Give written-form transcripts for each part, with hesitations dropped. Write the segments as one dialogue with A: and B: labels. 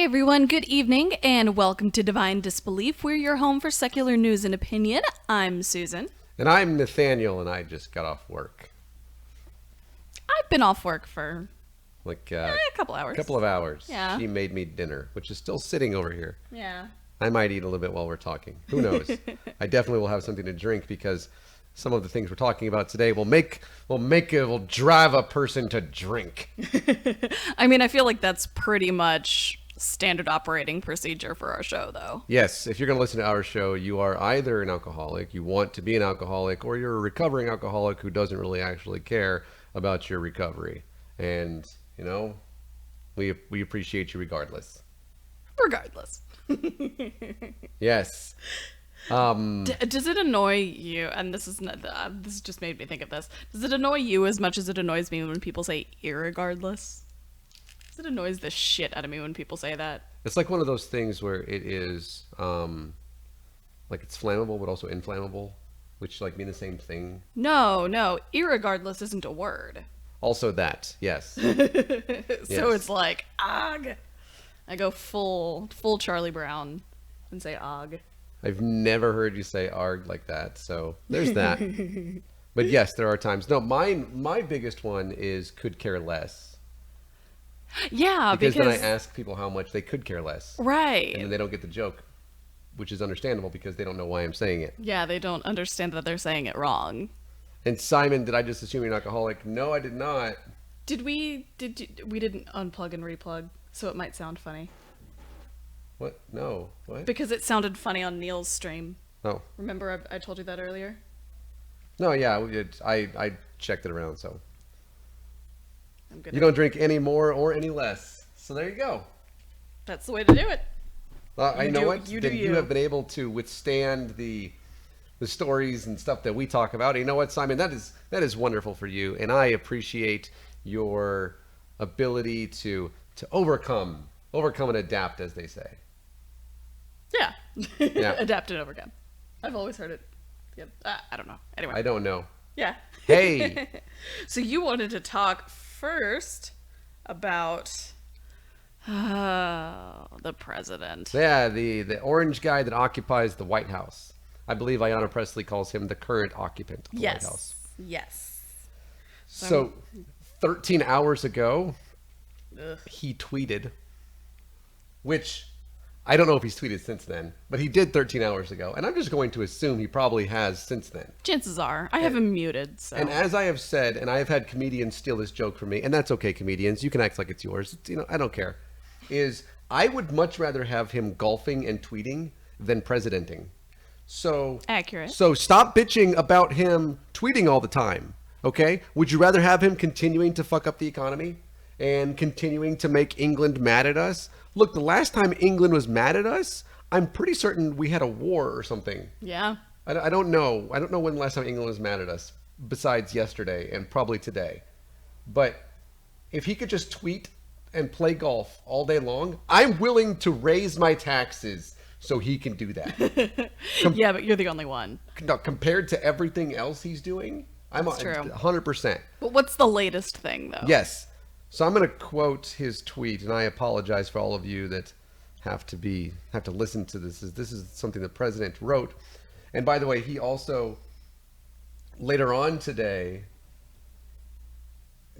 A: everyone, good evening, and welcome to Divine Disbelief. We're your home for secular news and opinion. I'm Susan.
B: And I'm Nathaniel, and I just got off work.
A: I've been off work for
B: a
A: couple hours.
B: Couple of hours.
A: Yeah.
B: She made me dinner, which is still sitting over here.
A: Yeah.
B: I might eat a little bit while we're talking. Who knows? I definitely will have something to drink because some of the things we're talking about today will drive a person to drink.
A: I mean, I feel like that's pretty much standard operating procedure for our show, though.
B: Yes, if you're going to listen to our show, you are either an alcoholic, you want to be an alcoholic, or you're a recovering alcoholic who doesn't really actually care about your recovery. And, you know, we appreciate you regardless.
A: Regardless.
B: Yes.
A: Does it annoy you, and this just made me think of this, does it annoy you as much as it annoys me when people say irregardless? It annoys the shit out of me when people say that.
B: It's like one of those things where it is like it's flammable but also inflammable, which like mean the same thing.
A: No, irregardless isn't a word.
B: Also that, yes.
A: So it's like og. I go full Charlie Brown and say og.
B: I've never heard you say arg like that, so there's that. But yes, there are times. No, my biggest one is could care less.
A: Yeah,
B: because then I ask people how much they could care less.
A: Right.
B: And then they don't get the joke, which is understandable because they don't know why I'm saying it.
A: Yeah, they don't understand that they're saying it wrong.
B: And Simon, did I just assume you're an alcoholic? No, I did not.
A: We didn't unplug and replug, so it might sound funny.
B: What? No. What?
A: Because it sounded funny on Neil's stream.
B: Oh.
A: Remember I told you that earlier?
B: No, yeah, I checked it around, so. You don't drink any more or any less. So there you go.
A: That's the way to do it.
B: I know what. You have been able to withstand the stories and stuff that we talk about. And you know what, Simon? That is wonderful for you, and I appreciate your ability to overcome and adapt, as they say.
A: Yeah.
B: Yeah.
A: Adapt and overcome. I've always heard it. Yep. I don't know. Anyway.
B: I don't know.
A: Yeah.
B: Hey.
A: So you wanted to talk first about the president.
B: Yeah, the orange guy that occupies the White House. I believe Ayanna Pressley calls him the current occupant of the White House.
A: Yes.
B: So 13 hours ago, he tweeted, which I don't know if he's tweeted since then, but he did 13 hours ago. And I'm just going to assume he probably has since then.
A: Chances are. I have him muted. So.
B: And as I have said, and I have had comedians steal this joke from me, and that's okay, comedians. You can act like it's yours. I don't care. I would much rather have him golfing and tweeting than presidenting. So
A: accurate.
B: So stop bitching about him tweeting all the time, okay? Would you rather have him continuing to fuck up the economy and continuing to make England mad at us? Look, the last time England was mad at us, I'm pretty certain we had a war or something.
A: Yeah.
B: I don't know. I don't know when the last time England was mad at us, besides yesterday and probably today. But if he could just tweet and play golf all day long, I'm willing to raise my taxes so he can do that.
A: Yeah, but you're the only one.
B: No, compared to everything else he's doing, I'm 100%.
A: But what's the latest thing, though?
B: Yes. So I'm going to quote his tweet, and I apologize for all of you that have to listen to this. This is something the president wrote. And by the way, he also later on today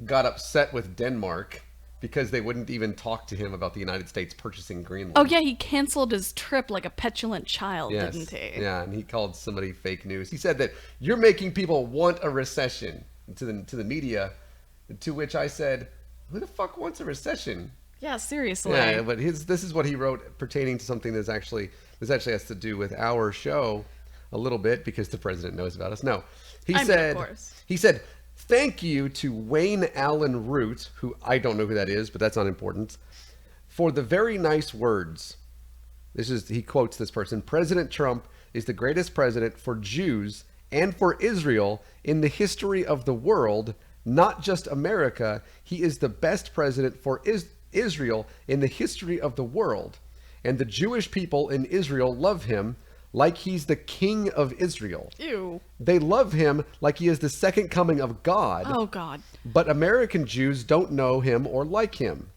B: got upset with Denmark because they wouldn't even talk to him about the United States purchasing Greenland.
A: Oh yeah, he canceled his trip like a petulant child, didn't he?
B: Yeah, and he called somebody fake news. He said that you're making people want a recession to the media, to which I said, who the fuck wants a recession?
A: Yeah, seriously.
B: Yeah, but this is what he wrote pertaining to something this actually has to do with our show a little bit because the president knows about us. No, he said, thank you to Wayne Allen Root, who I don't know who that is, but that's not important, for the very nice words. He quotes this person. President Trump is the greatest president for Jews and for Israel in the history of the world. Not just America, he is the best president for Israel in the history of the world. And the Jewish people in Israel love him like he's the king of Israel.
A: Ew.
B: They love him like he is the second coming of God.
A: Oh, God.
B: But American Jews don't know him or like him.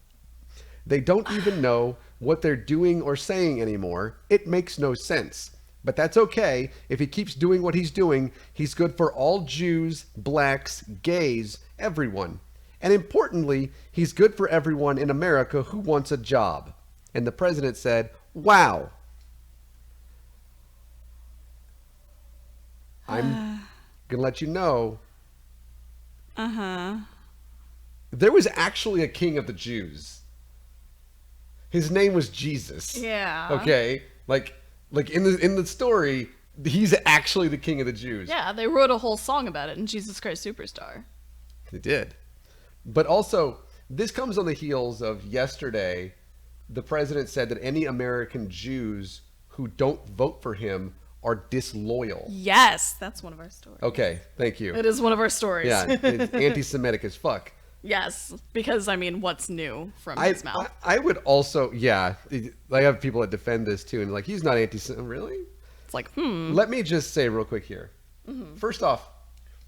B: They don't even know what they're doing or saying anymore. It makes no sense. But that's okay. If he keeps doing what he's doing, he's good for all Jews, blacks, gays, everyone. And importantly, he's good for everyone in America who wants a job. And the president said, wow. I'm going to let you know. There was actually a king of the Jews. His name was Jesus.
A: Yeah.
B: Okay? Like in the story, he's actually the king of the Jews.
A: Yeah, they wrote a whole song about it in Jesus Christ Superstar.
B: They did. But also, this comes on the heels of yesterday. The president said that any American Jews who don't vote for him are disloyal.
A: Yes, that's one of our stories.
B: Okay, thank you.
A: It is one of our stories.
B: Yeah, it's anti-Semitic as fuck.
A: Yes, because, I mean, what's new from his mouth?
B: I would also, yeah, I have people that defend this too, and like, he's not anti-Semitic. Really?
A: It's like,
B: Let me just say real quick here. First off,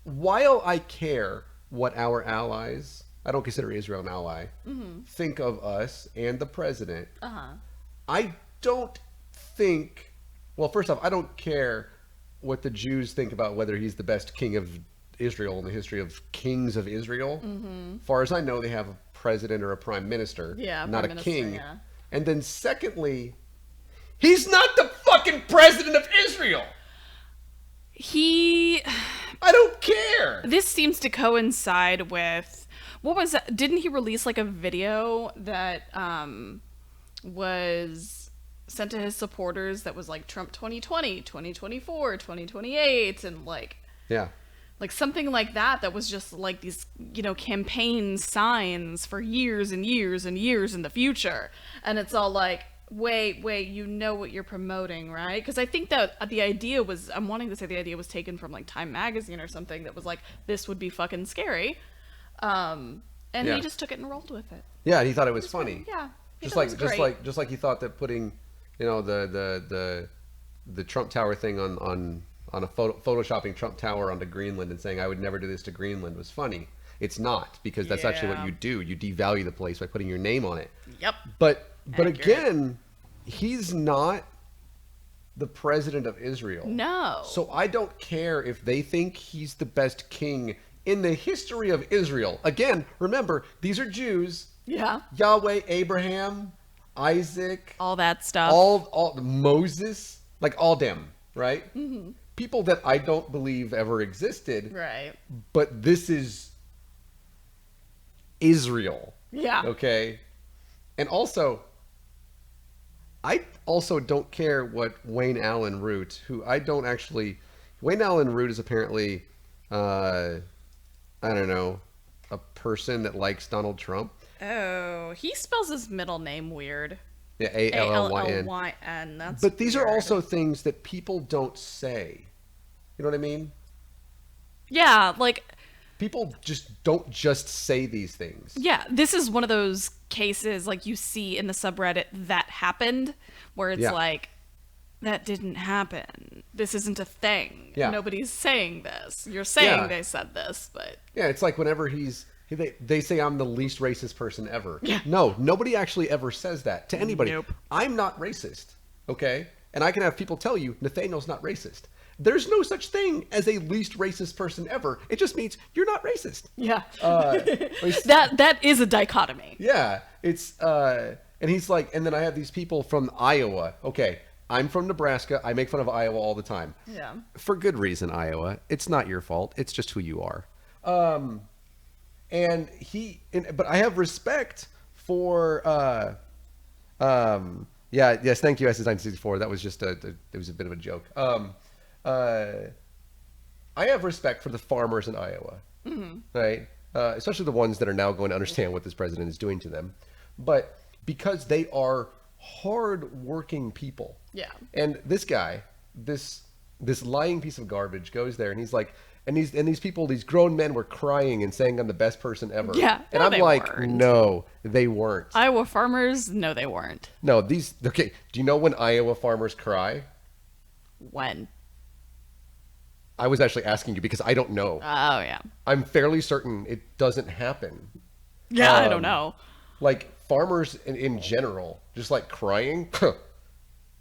B: while I care what our allies, I don't consider Israel an ally, think of us and the president, I don't think, well, first off, I don't care what the Jews think about whether he's the best king of Israel in the history of kings of Israel. Far as I know, they have a president or a prime minister, not a king. Yeah. And then secondly, he's not the fucking president of Israel. I don't care.
A: This seems to coincide with, what was that? Didn't he release like a video that was sent to his supporters that was like Trump 2020, 2024, 2028, and like something like that was just like these, campaign signs for years and years and years in the future. And it's all like, wait, you know what you're promoting, right? Because I think that the idea was, I'm wanting to say the idea was taken from like Time Magazine or something that was like, this would be fucking scary. And he just took it and rolled with it.
B: Yeah, and he thought it was funny.
A: Yeah.
B: Just like he thought that putting, the Trump Tower thing on a photoshopping Trump Tower onto Greenland and saying I would never do this to Greenland was funny. It's not, because that's actually what you do. You devalue the place by putting your name on it.
A: Yep.
B: But again, he's not the president of Israel.
A: No.
B: So I don't care if they think he's the best king in the history of Israel. Again, remember, these are Jews.
A: Yeah.
B: Yahweh, Abraham, Isaac,
A: all that stuff.
B: All Moses, like all them, right? People that I don't believe ever existed.
A: Right.
B: But this is Israel.
A: Yeah.
B: Okay. And also, I also don't care what Wayne Allen Root, Wayne Allen Root is apparently, I don't know, a person that likes Donald Trump.
A: Oh, he spells his middle name weird.
B: Yeah, Allyn.
A: Allyn. That's
B: But these
A: weird.
B: are also things that people don't say. You know what I mean?
A: Yeah, like,
B: people just don't just say these things.
A: Yeah, this is one of those cases like you see in the subreddit that happened, where it's like, that didn't happen. This isn't a thing. Yeah. Nobody's saying this. You're saying they said this, but... Yeah,
B: it's like whenever they say I'm the least racist person ever. Yeah. No, nobody actually ever says that to anybody.
A: Nope.
B: I'm not racist, okay? And I can have people tell you, Nathaniel's not racist. There's no such thing as a least racist person ever. It just means you're not racist.
A: Yeah. That is a dichotomy.
B: Yeah. It's, and he's like, and then I have these people from Iowa. Okay. I'm from Nebraska. I make fun of Iowa all the time.
A: Yeah.
B: For good reason, Iowa. It's not your fault. It's just who you are. But I have respect for, yes, thank you, SS964. That was just it was a bit of a joke. I have respect for the farmers in Iowa, right? Especially the ones that are now going to understand what this president is doing to them. But because they are hard-working people.
A: Yeah.
B: And this guy, this lying piece of garbage goes there and he's like, and these people, these grown men were crying and saying I'm the best person ever.
A: Yeah.
B: And I'm like, no, they weren't.
A: Iowa farmers, no, they weren't.
B: No, do you know when Iowa farmers cry?
A: When?
B: I was actually asking you because I don't know.
A: Oh, yeah.
B: I'm fairly certain it doesn't happen.
A: Yeah, I don't know.
B: Like,
C: farmers in general, just like crying.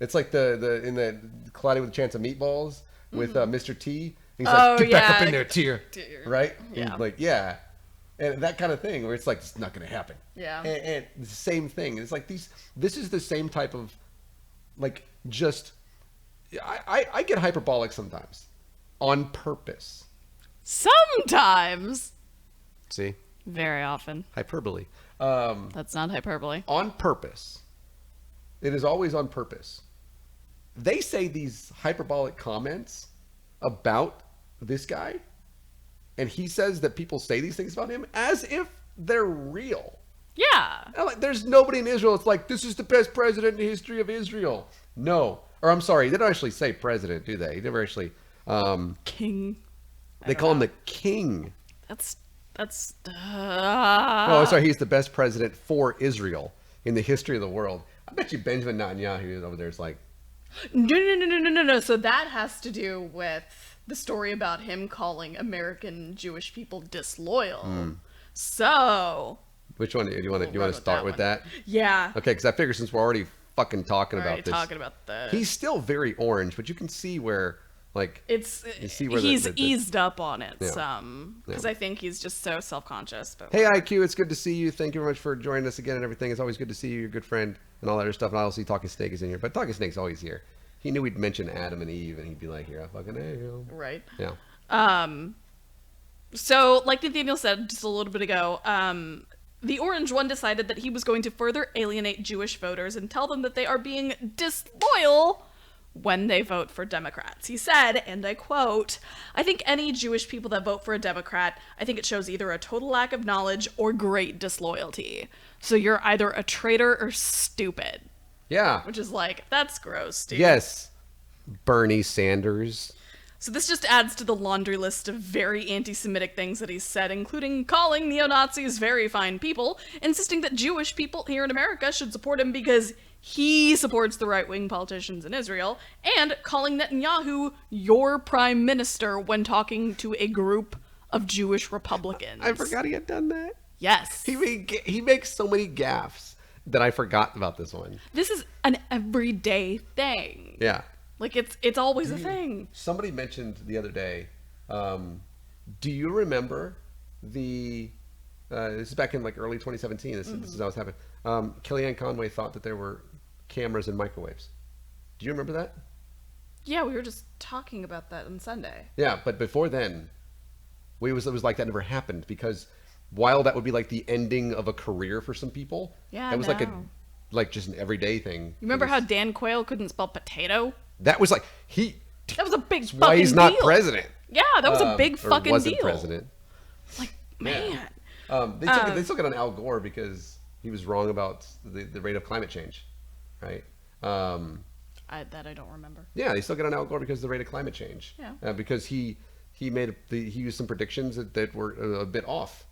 C: It's like the in the Cloudy with a Chance of Meatballs with Mr. T. He's like, get back up in there, tear. Right?
A: Yeah.
C: And like, yeah. And that kind of thing where it's like, it's not going to happen.
A: Yeah.
C: And the same thing. It's like this is the same type of, like, just, I get hyperbolic sometimes on purpose.
A: Sometimes.
C: See?
A: Very often.
C: Hyperbole.
A: That's not hyperbole.
C: On purpose. It is always on purpose. They say these hyperbolic comments about this guy, and he says that people say these things about him as if they're real.
A: Yeah.
C: Like, there's nobody in Israel. It's like, this is the best president in the history of Israel. No. Or I'm sorry, they don't actually say president, do they? They never actually...
A: King.
C: They call him the king.
A: That's...
C: Oh, sorry, he's the best president for Israel in the history of the world. I bet you Benjamin Netanyahu over there is like...
A: No. So that has to do with the story about him calling American Jewish people disloyal. So...
C: Which one? Do you want to start with that?
A: Yeah.
C: Okay, because I figure since we're already fucking talking about this...
A: talking about the...
C: He's still very orange, but you can see where... Like,
A: he's eased up on it some, because I think he's just so self-conscious. But
C: hey, IQ, it's good to see you. Thank you very much for joining us again and everything. It's always good to see you, your good friend, and all that other stuff. And obviously, Talking Snake is in here, but Talking Snake's always here. He knew we'd mention Adam and Eve, and he'd be like, "Here, I fucking am."
A: Right.
C: Yeah.
A: So, like Nathaniel said just a little bit ago, the Orange One decided that he was going to further alienate Jewish voters and tell them that they are being disloyal when they vote for Democrats. He said, and I quote, "I think any Jewish people that vote for a Democrat, I think it shows either a total lack of knowledge or great disloyalty. So you're either a traitor or stupid."
C: Yeah.
A: Which is like, that's gross, dude.
C: Yes. Bernie Sanders.
A: So this just adds to the laundry list of very anti-Semitic things that he's said, including calling neo-Nazis very fine people, insisting that Jewish people here in America should support him because he supports the right-wing politicians in Israel, and calling Netanyahu your prime minister when talking to a group of Jewish Republicans.
C: I forgot he had done that.
A: Yes.
C: He makes so many gaffes that I forgot about this one.
A: This is an everyday thing.
C: Yeah.
A: Like, it's always a thing.
C: Somebody mentioned the other day, do you remember this is back in like early 2017, this is how it's happened. Kellyanne Conway thought that there were cameras in microwaves. Do you remember that?
A: Yeah, we were just talking about that on Sunday.
C: Yeah, but before then, it was like that never happened, because while that would be like the ending of a career for some people, that was like just an everyday thing.
A: You remember how Dan Quayle couldn't spell potato?
C: That was like
A: that was a big fucking
C: why he's not
A: deal.
C: president.
A: Yeah, that was a big fucking
C: wasn't
A: deal.
C: President.
A: Like, man.
C: They still got on Al Gore because he was wrong about the rate of climate change, right?
A: I don't remember.
C: Yeah, they still get on Al Gore because of the rate of climate change.
A: Yeah.
C: Because he used some predictions that were a bit off.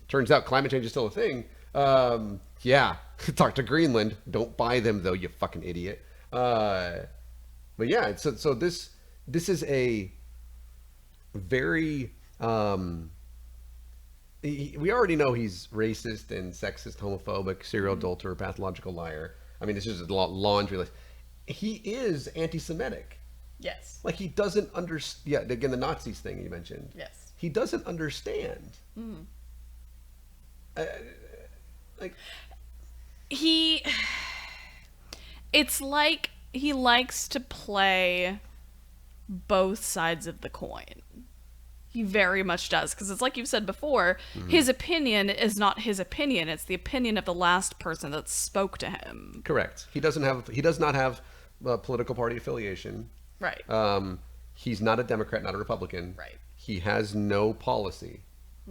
C: Turns out climate change is still a thing. Yeah, talk to Greenland. Don't buy them though, you fucking idiot. But yeah, so this is a very we already know he's racist and sexist, homophobic, serial adulterer, pathological liar. I mean, it's just a laundry list. He is anti-Semitic.
A: Yes.
C: Like, he doesn't understand. Yeah, again, the Nazis thing you mentioned.
A: Yes.
C: He doesn't understand.
A: It's like he likes to play both sides of the coin. He very much does, because it's like you've said before, his opinion is not his opinion, it's the opinion of the last person that spoke to him.
C: Correct. He does not have a political party affiliation.
A: Right.
C: He's not a Democrat, not a Republican.
A: Right.
C: He has no policy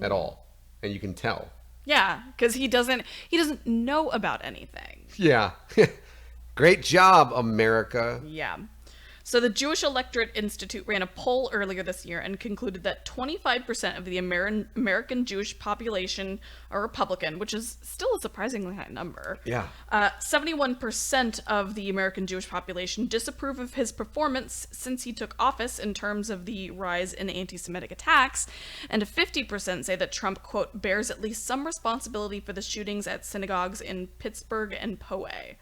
C: at all, and you can tell.
A: Yeah, because he doesn't know about anything.
C: Yeah. Great job, America.
A: Yeah. So the Jewish Electorate Institute ran a poll earlier this year and concluded that 25% of the American Jewish population are Republican, which is still a surprisingly high number.
B: Yeah.
A: 71% of the American Jewish population disapprove of his performance since he took office in terms of the rise in anti-Semitic attacks, and 50% say that Trump, quote, bears at least some responsibility for the shootings at synagogues in Pittsburgh and Poway.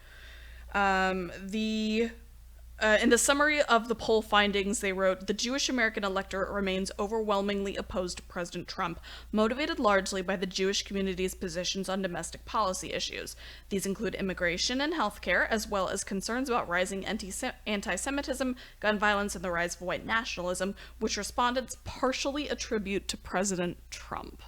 A: In the summary of the poll findings, they wrote, the Jewish American electorate remains overwhelmingly opposed to President Trump, motivated largely by the Jewish community's positions on domestic policy issues. These include immigration and healthcare, as well as concerns about rising anti-Semitism, gun violence, and the rise of white nationalism, which respondents partially attribute to President Trump.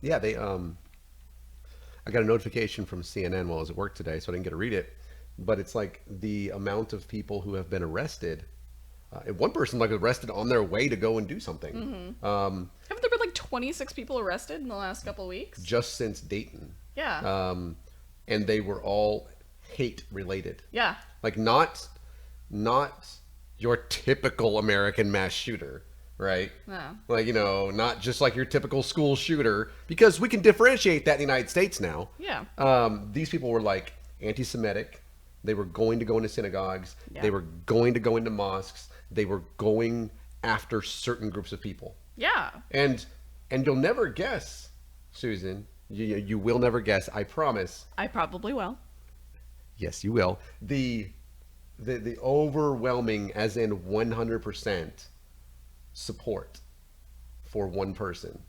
B: Yeah, I got a notification from CNN while I was at work today, so I didn't get to read it. But it's like the amount of people who have been arrested. One person like arrested on their way to go and do something.
A: Mm-hmm. Haven't there been like 26 people arrested in the last couple of weeks?
B: Just since Dayton.
A: Yeah.
B: And they were all hate related.
A: Yeah.
B: Like not your typical American mass shooter, right?
A: No.
B: Like, not just like your typical school shooter, because we can differentiate that in the United States now.
A: Yeah.
B: These people were like anti-Semitic. They were going to go into synagogues.
A: Yeah.
B: They were going to go into mosques. They were going after certain groups of people.
A: Yeah.
B: And you'll never guess, Susan. You will never guess. I promise.
A: I probably will.
B: Yes, you will. The overwhelming, as in 100% support for one person.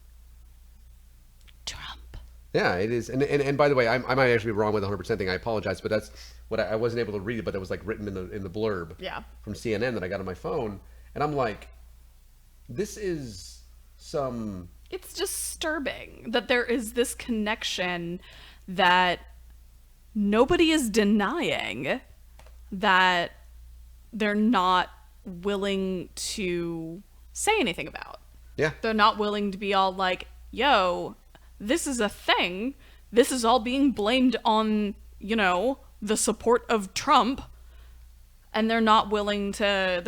A: Trump.
B: Yeah, it is. And by the way, I might actually be wrong with the 100% thing. I apologize, but that's what I wasn't able to read it, but that was like written in the blurb from CNN that I got on my phone. And I'm like, this is some...
A: It's disturbing that there is this connection that nobody is denying, that they're not willing to say anything about.
B: Yeah.
A: They're not willing to be all like, yo, this is a thing. This is all being blamed on, the support of Trump. And they're not willing to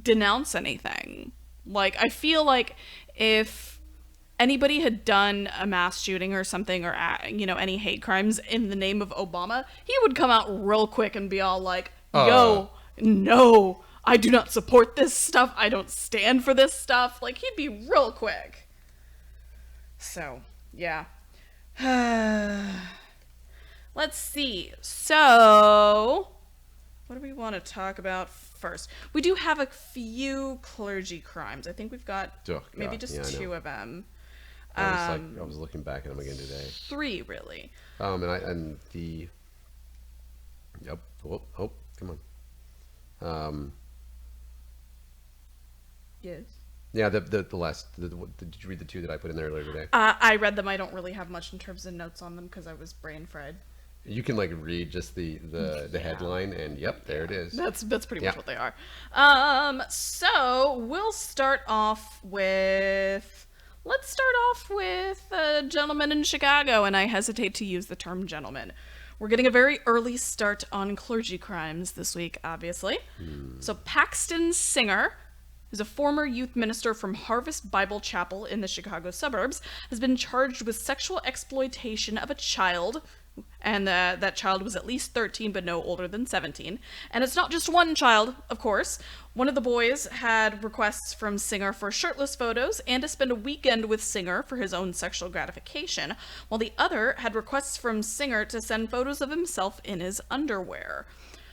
A: denounce anything. Like, I feel like if anybody had done a mass shooting or something, or, any hate crimes in the name of Obama, he would come out real quick and be all like, yo, no, I do not support this stuff. I don't stand for this stuff. Like, he'd be real quick. So, yeah. Let's see. So, what do we want to talk about first? We do have a few clergy crimes. I think we've got maybe just two of them.
B: I was looking back at them again today.
A: 3, really.
B: Yep. Oh, come on.
A: Yes.
B: Yeah, the last. Did you read the 2 that I put in there earlier today?
A: I read them. I don't really have much in terms of notes on them because I was brain fried.
B: You can read just the headline, and there it is.
A: That's pretty much what they are. So we'll start off with. Let's start off with a gentleman in Chicago, and I hesitate to use the term gentleman. We're getting a very early start on clergy crimes this week, obviously. So Paxton Singer, who's a former youth minister from Harvest Bible Chapel in the Chicago suburbs, has been charged with sexual exploitation of a child, and that child was at least 13 but no older than 17. And it's not just one child, of course. One of the boys had requests from Singer for shirtless photos and to spend a weekend with Singer for his own sexual gratification, while the other had requests from Singer to send photos of himself in his underwear.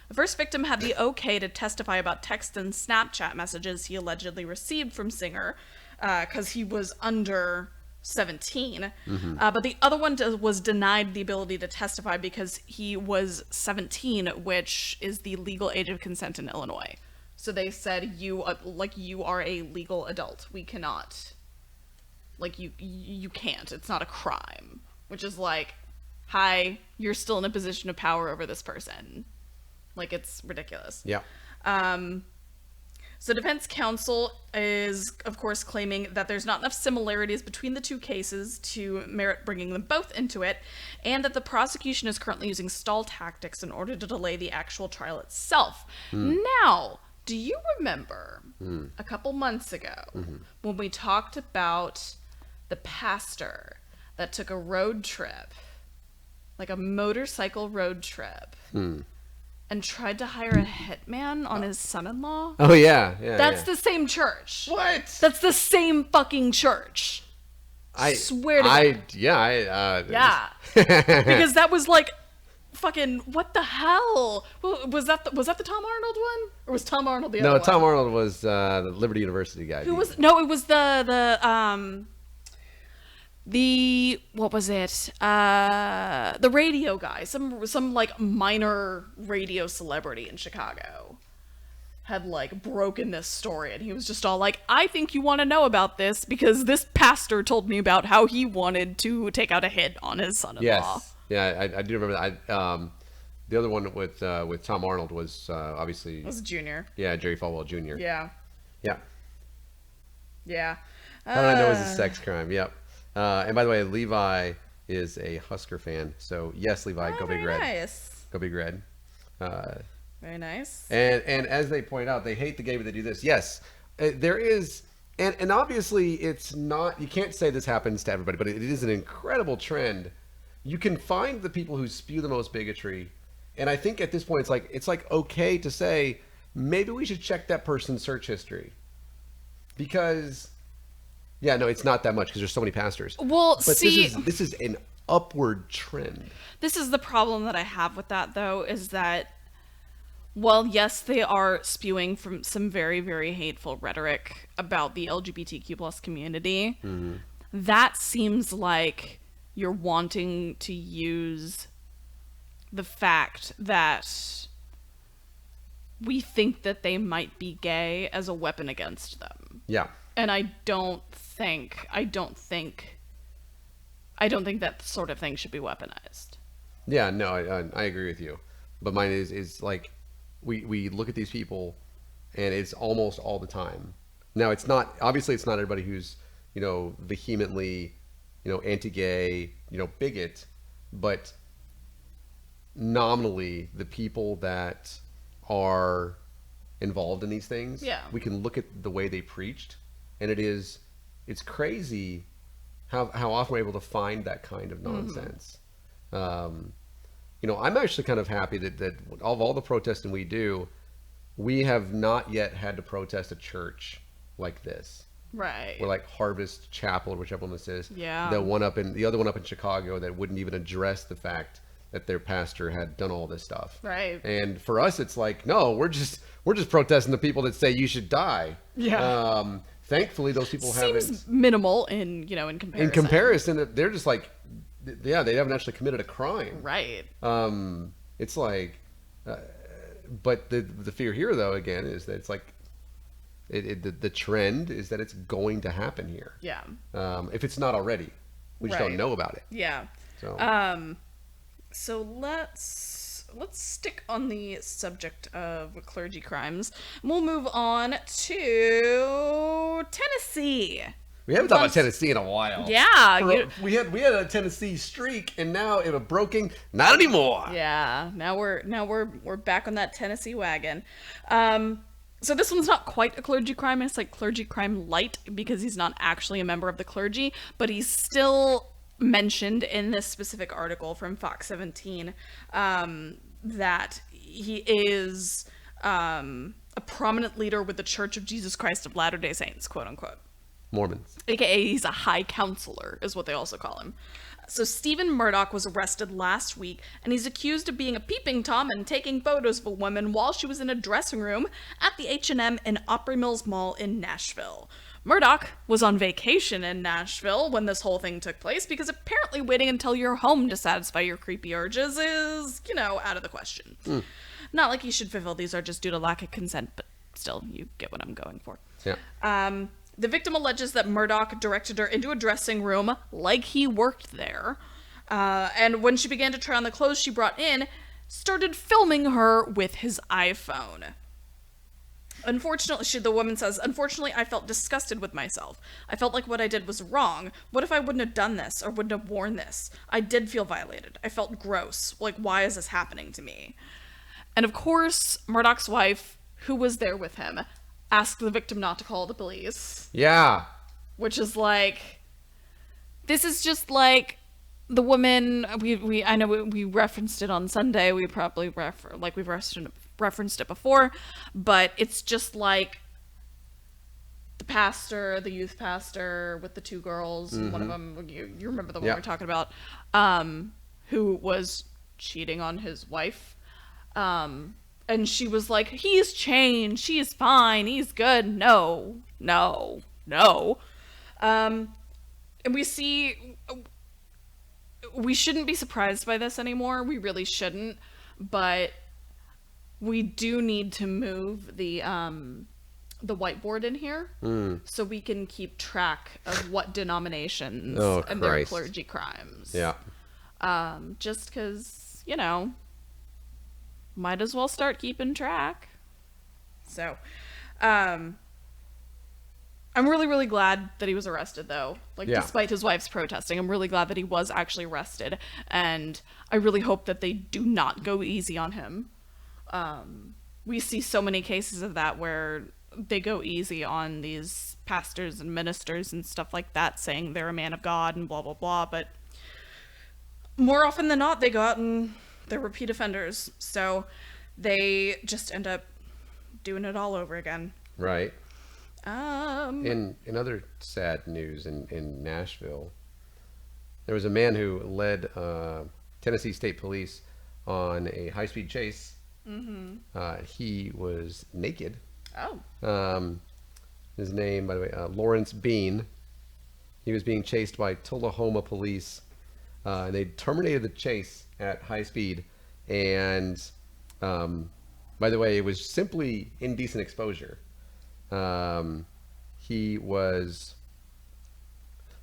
A: The first victim had the okay to testify about text and Snapchat messages he allegedly received from Singer, because he was under 17. But the other one was denied the ability to testify because he was 17, which is the legal age of consent in Illinois. So they said, you are a legal adult. We cannot, you can't. It's not a crime. Which is like, hi, you're still in a position of power over this person. It's ridiculous.
B: Yeah.
A: So defense counsel is, of course, claiming that there's not enough similarities between the two cases to merit bringing them both into it, and that the prosecution is currently using stall tactics in order to delay the actual trial itself. Now, Do you remember a couple months ago when we talked about the pastor that took a road trip, like a motorcycle road trip, and tried to hire a hitman on his son-in-law?
B: Oh, yeah.
A: That's the same church.
B: What?
A: That's the same fucking church. I swear to God.
B: Yeah.
A: Because that was like fucking what the hell? Was that the Tom Arnold one, or was Tom Arnold the other one?
B: No, Tom Arnold was the Liberty University guy.
A: Who was? No, it was the what was it? The radio guy, some like minor radio celebrity in Chicago had like broken this story, and he was just all like, I think you want to know about this because this pastor told me about how he wanted to take out a hit on his son-in-law.
B: Yes. Yeah, I do remember that. The other one with Tom Arnold was obviously...
A: It was Junior.
B: Yeah, Jerry Falwell Jr.
A: Yeah.
B: Yeah.
A: Yeah.
B: How did I know it was a sex crime? Yep. And by the way, Levi is a Husker fan. So, yes, Levi, go Big Red.
A: Nice.
B: Go Big Red.
A: Very nice.
B: And as they point out, they hate the game, but they do this. Yes, there is... And obviously, it's not... You can't say this happens to everybody, but it is an incredible trend. You can find the people who spew the most bigotry, and I think at this point it's like okay to say maybe we should check that person's search history, because it's not that much because there's so many pastors.
A: Well,
B: but this is an upward trend.
A: This is the problem that I have with that, though, is that while yes, they are spewing from some very, very hateful rhetoric about the LGBTQ plus community, that seems like you're wanting to use the fact that we think that they might be gay as a weapon against them.
B: Yeah.
A: And I don't think that sort of thing should be weaponized.
B: Yeah, no, I agree with you. But mine is like, we look at these people and it's almost all the time. Now, obviously it's not everybody who's, vehemently, anti-gay, bigot, but nominally the people that are involved in these things, we can look at the way they preached, and it's crazy how often we're able to find that kind of nonsense. I'm actually kind of happy that of all the protesting we do, we have not yet had to protest a church like this.
A: Right.
B: Or like Harvest Chapel, or whichever one this is.
A: Yeah.
B: The other one up in Chicago that wouldn't even address the fact that their pastor had done all this stuff.
A: Right.
B: And for us, it's like, no, we're just protesting the people that say you should die.
A: Yeah.
B: Thankfully, those people
A: seems minimal in comparison.
B: In comparison, they're just like, they haven't actually committed a crime.
A: Right.
B: It's like, but the fear here though again is that it's like, the trend is that it's going to happen here.
A: Yeah.
B: If it's not already, we just don't know about it.
A: Yeah.
B: So.
A: So let's stick on the subject of clergy crimes. We'll move on to Tennessee.
B: We haven't talked about Tennessee in a while.
A: Yeah.
B: We had a Tennessee streak, and now it was broken. Not anymore.
A: Yeah. Now we're back on that Tennessee wagon. So this one's not quite a clergy crime. It's like clergy crime light because he's not actually a member of the clergy, but he's still mentioned in this specific article from Fox 17 that he is a prominent leader with the Church of Jesus Christ of Latter-day Saints, quote unquote.
B: Mormons.
A: AKA he's a high counselor is what they also call him. So Stephen Murdoch was arrested last week, and he's accused of being a peeping Tom and taking photos of a woman while she was in a dressing room at the H&M in Opry Mills Mall in Nashville. Murdoch was on vacation in Nashville when this whole thing took place because apparently waiting until you're home to satisfy your creepy urges is, out of the question. Not like you should fulfill these urges due to lack of consent, but still, you get what I'm going for.
B: Yeah.
A: The victim alleges that Murdoch directed her into a dressing room like he worked there. And when she began to try on the clothes she brought in, started filming her with his iPhone. Unfortunately, the woman says, unfortunately, I felt disgusted with myself. I felt like what I did was wrong. What if I wouldn't have done this or wouldn't have worn this? I did feel violated. I felt gross. Like, why is this happening to me? And of course, Murdoch's wife, who was there with him asked the victim not to call the police.
B: Yeah.
A: Which is like, this is just like the woman, I know we referenced it on Sunday, we probably we've referenced it before, but it's just like the pastor, the youth pastor with the two girls, one of them, you remember the one we're talking about, who was cheating on his wife, and she was like, he's changed, she's fine, he's good. No. And we see, we shouldn't be surprised by this anymore. We really shouldn't, but we do need to move the whiteboard in here so we can keep track of what denominations and their clergy crimes.
B: Yeah.
A: Just because, you know, might as well start keeping track. So, I'm really, really glad that he was arrested, though. Like, despite his wife's protesting, I'm really glad that he was actually arrested. And I really hope that they do not go easy on him. We see so many cases of that where they go easy on these pastors and ministers and stuff like that, saying they're a man of God and blah, blah, blah. But more often than not, they go out and they're repeat offenders. So they just end up doing it all over again.
B: Right. In other sad news in Nashville, there was a man who led Tennessee State Police on a high-speed chase. He was naked.
A: Oh.
B: His name, by the way, Lawrence Bean. He was being chased by Tullahoma police. And they terminated the chase at high speed. And by the way, it was simply indecent exposure. The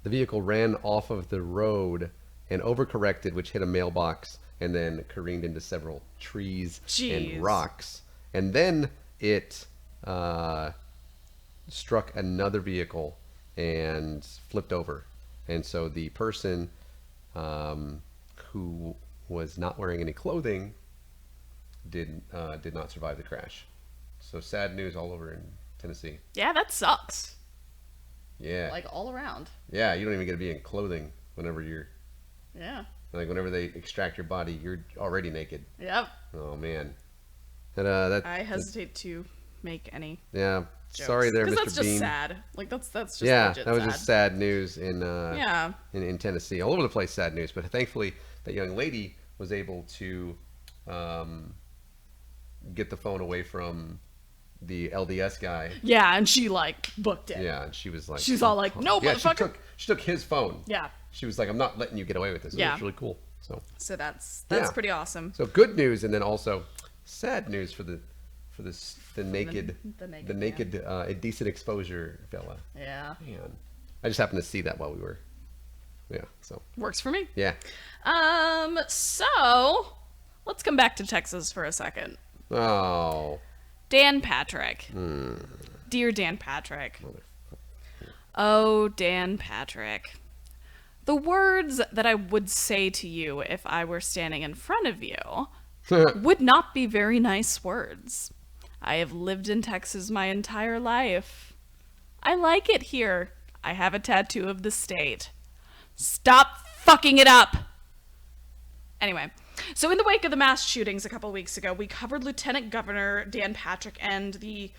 B: vehicle ran off of the road and overcorrected, which hit a mailbox and then careened into several trees and rocks. And then it struck another vehicle and flipped over. And so the person who was not wearing any clothing did not survive the crash. So sad news all over in Tennessee.
A: Yeah, that sucks.
B: Yeah.
A: Like all around.
B: Yeah, you don't even get to be in clothing whenever you're...
A: Yeah.
B: Like whenever they extract your body, you're already naked.
A: Yep.
B: Oh, man. That
A: I hesitate to make any
B: Yeah.
A: jokes.
B: Sorry there, Mr. Bean.
A: Because that's just sad. Like, that's just
B: yeah,
A: legit
B: that was
A: sad.
B: just sad news in Tennessee. All over the place, sad news. But thankfully, that young lady was able to get the phone away from the LDS guy.
A: Yeah, and she, like, booked it.
B: Yeah, and she was like...
A: She's all like, no,
B: yeah,
A: motherfucker.
B: She took his phone.
A: Yeah.
B: She was like, I'm not letting you get away with this.
A: Yeah.
B: It was really cool. So
A: that's
B: yeah.
A: pretty awesome.
B: So good news, and then also sad news for the naked indecent exposure fella.
A: Yeah.
B: Man, I just happened to see that while we were. Yeah. So
A: works for me.
B: Yeah.
A: So let's come back to Texas for a second.
B: Oh.
A: Dan Patrick. Dear Dan Patrick. Oh, Dan Patrick. The words that I would say to you if I were standing in front of you would not be very nice words. I have lived in Texas my entire life. I like it here. I have a tattoo of the state. Stop fucking it up! Anyway, so in the wake of the mass shootings a couple weeks ago, we covered Lieutenant Governor Dan Patrick and the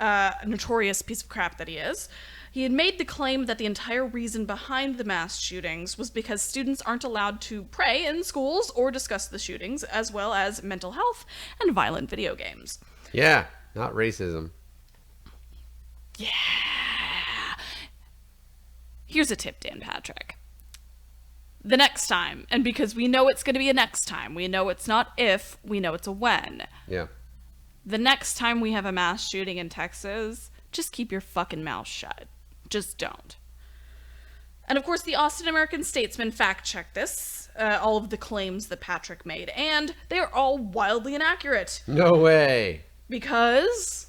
A: notorious piece of crap that he is. He had made the claim that the entire reason behind the mass shootings was because students aren't allowed to pray in schools or discuss the shootings, as well as mental health and violent video games.
B: Yeah, not racism.
A: Yeah. Here's a tip, Dan Patrick. The next time, and because we know it's going to be a next time, we know it's not if, we know it's a when.
B: Yeah.
A: The next time we have a mass shooting in Texas, just keep your fucking mouth shut. Just don't. And of course, the Austin American-Statesman fact-checked this, all of the claims that Patrick made, and they're all wildly inaccurate.
B: No way.
A: Because,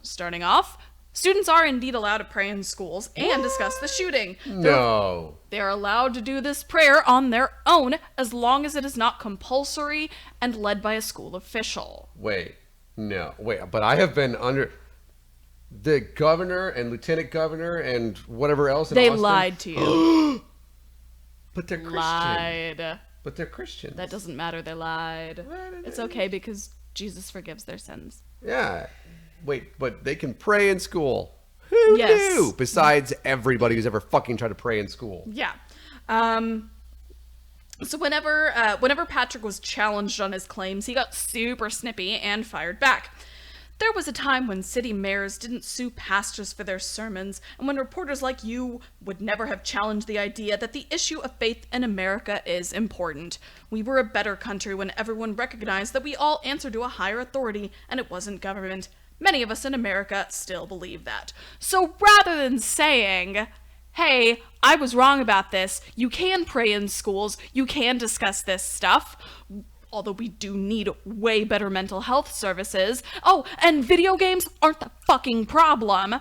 A: starting off, students are indeed allowed to pray in schools and discuss the shooting.
B: No.
A: They're allowed to do this prayer on their own as long as it is not compulsory and led by a school official.
B: Wait. No, wait, but I have been under the governor and lieutenant governor and whatever else.
A: They lied to you.
B: But they're Christian.
A: Lied.
B: But they're Christians.
A: That doesn't matter. They lied. It's okay because Jesus forgives their sins.
B: Yeah. Wait, but they can pray in school. Who knew? Besides everybody who's ever fucking tried to pray in school.
A: Yeah. So whenever Patrick was challenged on his claims, he got super snippy and fired back. There was a time when city mayors didn't sue pastors for their sermons, and when reporters like you would never have challenged the idea that the issue of faith in America is important. We were a better country when everyone recognized that we all answer to a higher authority, and it wasn't government. Many of us in America still believe that. So rather than saying, hey, I was wrong about this, you can pray in schools, you can discuss this stuff, although we do need way better mental health services. Oh, and video games aren't the fucking problem.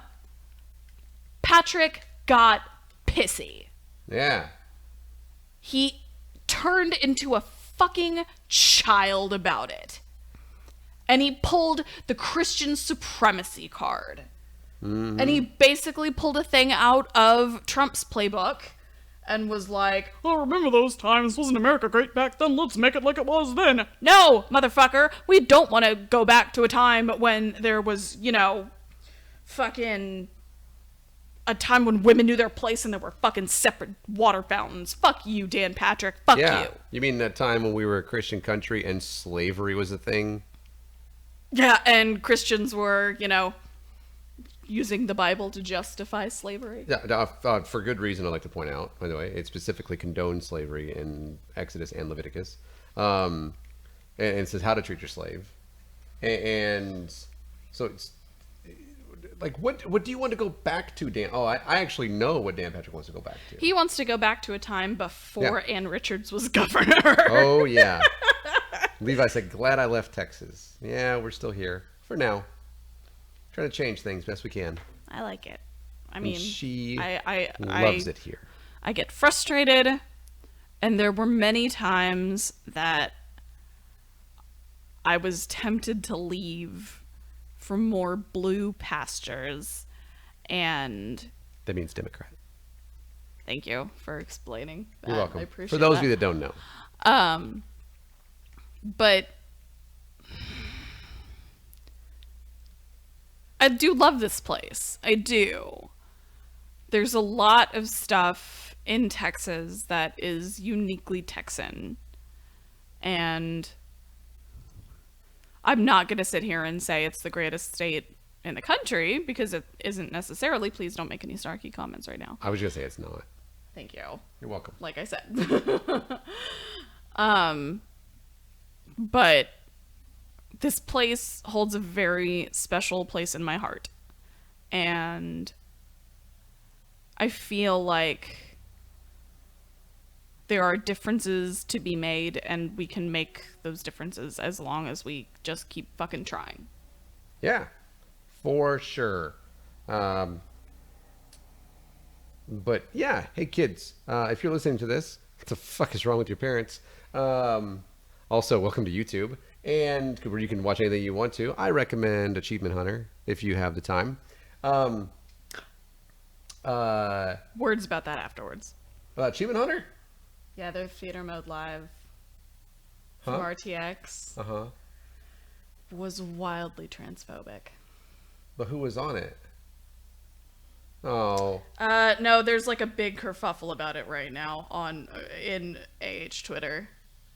A: Patrick got pissy.
B: Yeah.
A: He turned into a fucking child about it. And he pulled the Christian supremacy card. Mm-hmm. And he basically pulled a thing out of Trump's playbook and was like, oh, remember those times? Wasn't America great back then? Let's make it like it was then. No, motherfucker. We don't want to go back to a time when there was, fucking a time when women knew their place and there were fucking separate water fountains. Fuck you, Dan Patrick. Fuck you.
B: You mean that time when we were a Christian country and slavery was a thing?
A: Yeah, and Christians were, using the Bible to justify slavery.
B: Yeah, for good reason, I'd like to point out, by the way. It specifically condoned slavery in Exodus and Leviticus. And it says how to treat your slave. And so it's like, what do you want to go back to, Dan? Oh, I actually know what Dan Patrick wants to go back to.
A: He wants to go back to a time before Ann Richards was governor.
B: Oh, yeah. Levi said, glad I left Texas. Yeah, we're still here for now. Trying to change things best we can.
A: I like it. I mean,
B: she
A: I
B: loves it here.
A: I get frustrated, and there were many times that I was tempted to leave for more blue pastures, and
B: that means Democrat.
A: Thank you for explaining that.
B: You're welcome.
A: I appreciate
B: for those
A: that.
B: of you that don't know.
A: But I do love this place. I do. There's a lot of stuff in Texas that is uniquely Texan. And I'm not going to sit here and say it's the greatest state in the country, because it isn't necessarily. Please don't make any snarky comments right now.
B: I was going to say it's not.
A: Thank you.
B: You're welcome.
A: Like I said. But this place holds a very special place in my heart. And I feel like there are differences to be made, and we can make those differences as long as we just keep fucking trying.
B: Yeah, for sure. But yeah, hey kids, if you're listening to this, what the fuck is wrong with your parents? Also, welcome to YouTube, and where you can watch anything you want to. I recommend Achievement Hunter if you have the time.
A: Words about that afterwards.
B: Achievement Hunter?
A: Yeah, they're theater mode live from RTX. Was wildly transphobic.
B: But who was on it? Oh.
A: No, there's like a big kerfuffle about it right now in AH Twitter.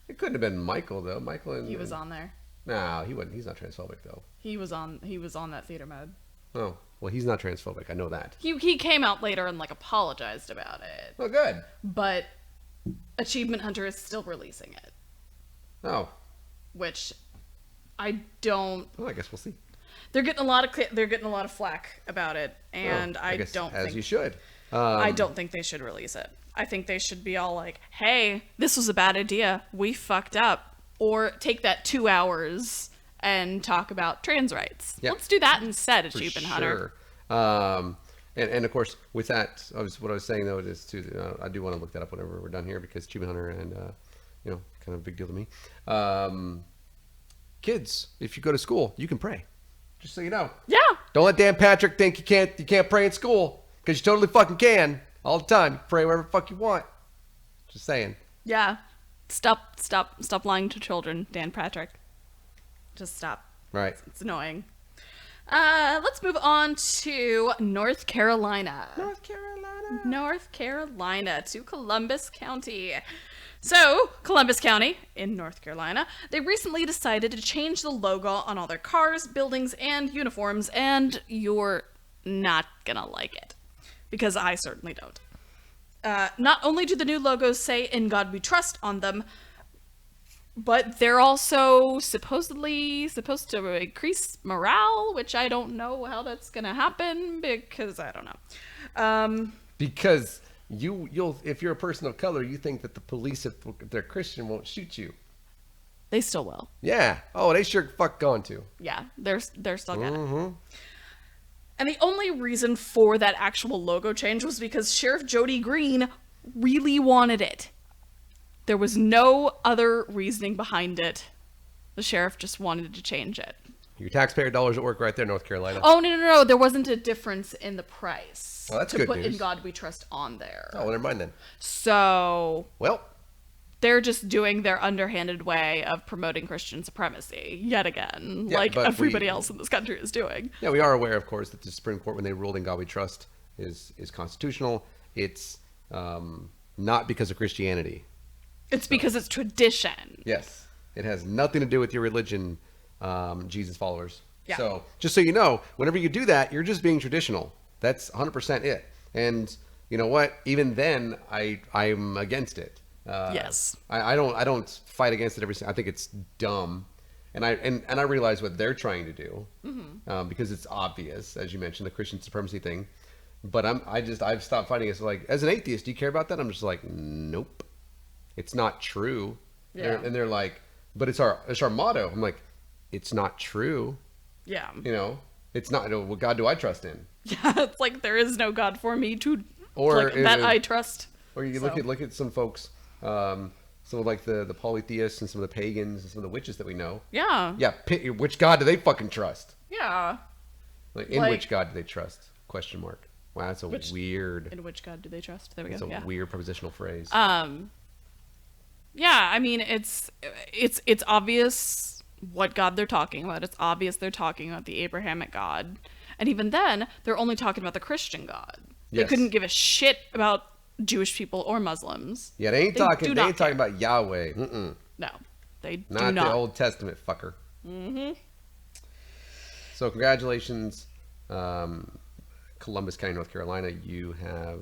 B: It couldn't have been Michael though.
A: He was on there.
B: No, he wasn't. He's not transphobic though.
A: He was on that theater mode.
B: Oh, well, he's not transphobic. I know that.
A: He came out later and like apologized about it.
B: Oh, good.
A: But Achievement Hunter is still releasing it.
B: Oh.
A: Which I don't.
B: Well, I guess we'll see.
A: They're getting a lot of flack about it, and I don't think,
B: as you should.
A: I don't think they should release it. I think they should be all like, "Hey, this was a bad idea. We fucked up." Or take that 2 hours and talk about trans rights. Yep. Let's do that instead, Achievement Hunter.
B: And of course, with that, what I was saying though is to I do want to look that up whenever we're done here, because Achievement Hunter and kind of a big deal to me. kids, if you go to school, you can pray. Just so you know.
A: Yeah.
B: Don't let Dan Patrick think you can't pray in school, because you totally fucking can all the time. You pray wherever the fuck you want. Just saying.
A: Yeah. Stop lying to children, Dan Patrick. Just stop.
B: Right.
A: It's annoying. Let's move on to North Carolina. North Carolina to Columbus County. So, Columbus County in North Carolina, they recently decided to change the logo on all their cars, buildings, and uniforms, and you're not gonna like it. Because I certainly don't. Not only do the new logos say "In God We Trust" on them, but they're also supposedly supposed to increase morale, which I don't know how that's gonna happen, because I don't know.
B: Because you'll if you're a person of color, you think that the police, if they're Christian, won't shoot you.
A: They still will.
B: Yeah. Oh, they sure fuck going to.
A: Yeah, they're still gonna. And the only reason for that actual logo change was because Sheriff Jody Green really wanted it. There was no other reasoning behind it. The sheriff just wanted to change it.
B: Your taxpayer dollars at work right there, North Carolina.
A: Oh, no. There wasn't a difference in the price.
B: Oh, that's
A: to
B: good
A: put
B: news.
A: "In God We Trust" on there.
B: Oh, well, never mind then.
A: So,
B: Well,
A: they're just doing their underhanded way of promoting Christian supremacy yet again,
B: Yeah,
A: like
B: but
A: everybody else in this country is doing.
B: yeah, we are aware, of course, that the Supreme Court, when they ruled "In God We Trust," is constitutional. It's not because of Christianity.
A: It's because it's tradition.
B: Yes. It has nothing to do with your religion, Jesus followers.
A: Yeah.
B: So, just so you know, whenever you do that, you're just being traditional. That's 100% it. And you know what? Even then, I'm against it.
A: Yes.
B: I don't fight against it I think it's dumb. And I realize what they're trying to do, because it's obvious, as you mentioned, the Christian supremacy thing. But I've stopped fighting it. So, like, as an atheist, do you care about that? I'm just like, nope. It's not true.
A: Yeah.
B: And they're like, but it's our motto. I'm like, it's not true.
A: Yeah.
B: You know, it's not. What God do I trust in?
A: Yeah, it's like there is no God for me to,
B: Or
A: like, that I trust.
B: Or you look at some folks, some of like the polytheists and some of the pagans and some of the witches that we know.
A: Yeah.
B: Yeah. Which God do they fucking trust?
A: Yeah.
B: Like, in which God do they trust? Question mark. Wow, that's a weird.
A: In which God do they trust? There we
B: That's
A: go.
B: a weird prepositional phrase.
A: Yeah, I mean, it's obvious what God they're talking about. It's obvious they're talking about the Abrahamic God. And even then, they're only talking about the Christian God. They
B: Yes.
A: couldn't give a shit about Jewish people or Muslims.
B: Yeah, they ain't talking
A: do not
B: talking about Yahweh. Mm-mm.
A: No, they do
B: Not
A: not.
B: the Old Testament, fucker. So congratulations, Columbus County, North Carolina. You have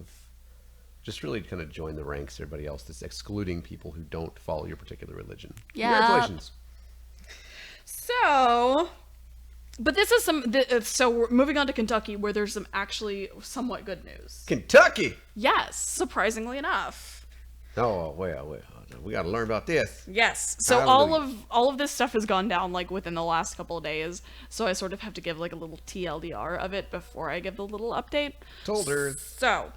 B: just really kind of joined the ranks of everybody else that's excluding people who don't follow your particular religion.
A: Yeah.
B: Congratulations.
A: So, but this is so we're moving on to Kentucky, where there's some actually somewhat good news.
B: Kentucky!
A: Yes, surprisingly enough.
B: Oh, wait. We got to learn about this.
A: Yes. So all of this stuff has gone down like within the last couple of days. So I sort of have to give like a little TLDR of it before I give the little update.
B: Told her.
A: So,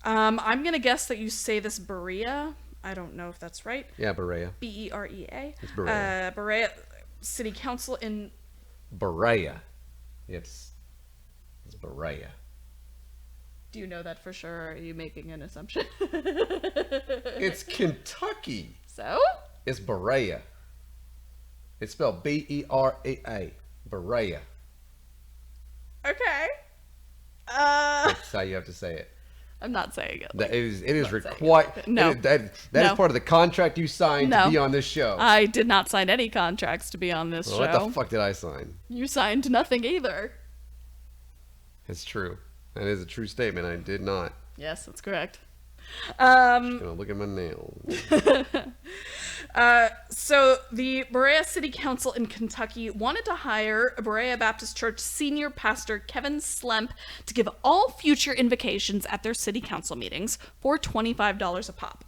A: I'm gonna guess that you say this Berea. I don't know if that's right.
B: Yeah, Berea.
A: Berea.
B: It's Berea.
A: Berea City Council in.
B: Berea. It's Berea.
A: Do you know that for sure, or are you making an assumption?
B: It's Kentucky.
A: So?
B: It's Berea. It's spelled Berea. Berea.
A: Okay.
B: That's how you have to say it.
A: I'm not saying it.
B: It is required.
A: No.
B: That is part of the contract you signed to be on this show.
A: I did not sign any contracts to be on this show.
B: What the fuck did I sign?
A: You signed nothing either.
B: It's true. That is a true statement. I did not.
A: Yes, that's correct.
B: Gonna look at my nails.
A: So the Berea City Council in Kentucky wanted to hire Berea Baptist Church senior pastor Kevin Slemp to give all future invocations at their city council meetings for $25 a pop.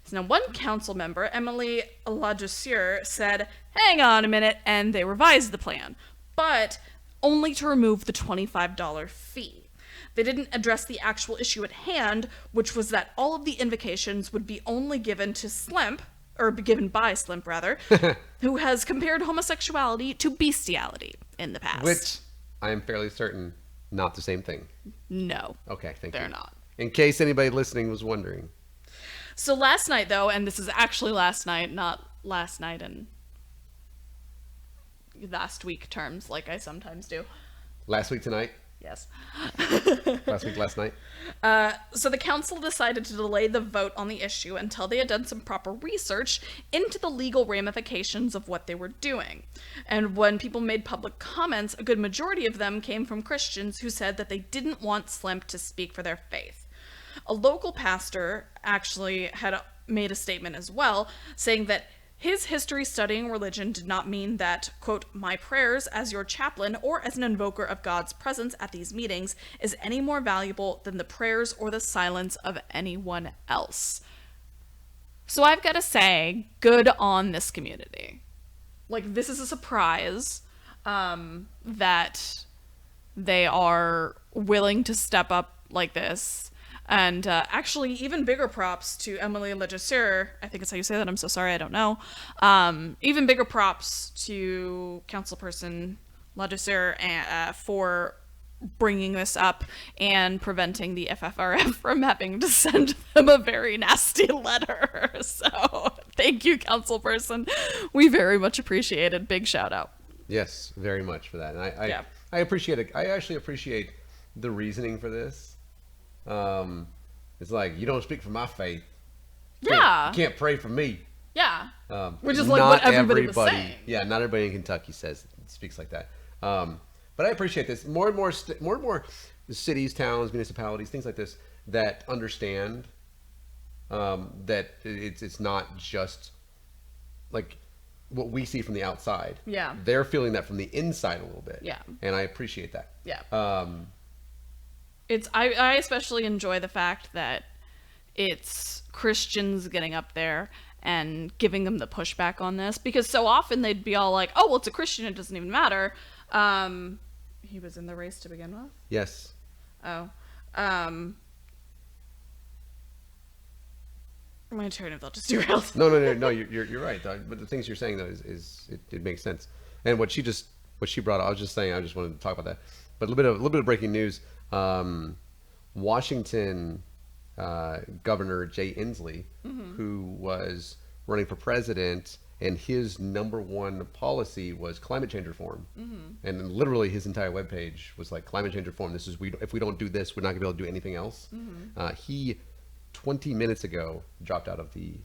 A: So now one council member, Emily Ladouceur, said, "Hang on a minute," and they revised the plan, but only to remove the $25 fee. They didn't address the actual issue at hand, which was that all of the invocations would be only given to Slemp, or given by Slimp rather, who has compared homosexuality to bestiality in the past.
B: Which I am fairly certain not the same thing.
A: No.
B: Okay, thank you.
A: They're not.
B: In case anybody listening was wondering.
A: So last night, though, and this is actually last night, not last night in last week terms, like I sometimes do.
B: Last week tonight?
A: Yes.
B: Last week, last night?
A: So the council decided to delay the vote on the issue until they had done some proper research into the legal ramifications of what they were doing. And when people made public comments, a good majority of them came from Christians who said that they didn't want Slimp to speak for their faith. A local pastor actually had made a statement as well, saying that his history studying religion did not mean that, quote, my prayers as your chaplain or as an invoker of God's presence at these meetings is any more valuable than the prayers or the silence of anyone else. So I've got to say, good on this community. Like, this is a surprise that they are willing to step up like this. And actually, even bigger props to Emily Legiseur. I think it's how you say that. I'm so sorry. I don't know. Even bigger props to Councilperson Legiseur for bringing this up and preventing the FFRF from having to send them a very nasty letter. So thank you, Councilperson. We very much appreciate it. Big shout out.
B: Yes, very much for that. And I appreciate it. I actually appreciate the reasoning for this. It's like, you don't speak for my faith. You can't pray for me.
A: Yeah. Which is like what everybody was saying.
B: Yeah, not everybody in Kentucky speaks like that. But I appreciate this. More and more cities, towns, municipalities, things like this that understand that it's not just like what we see from the outside.
A: Yeah.
B: They're feeling that from the inside a little bit.
A: Yeah.
B: And I appreciate that.
A: Yeah. I especially enjoy the fact that it's Christians getting up there and giving them the pushback on this, because so often they'd be all like, oh, well, it's a Christian, it doesn't even matter. He was in the race to begin with?
B: Yes.
A: Oh. My train of thought just derailed.
B: No, you're right. But the things you're saying though is it makes sense. And what she brought up, I just wanted to talk about that. But a little bit of breaking news. Washington Governor Jay Inslee, who was running for president, and his number one policy was climate change reform. And then literally his entire webpage was like, climate change reform. This is if we don't do this, we're not gonna be able to do anything else. He 20 minutes ago dropped out of the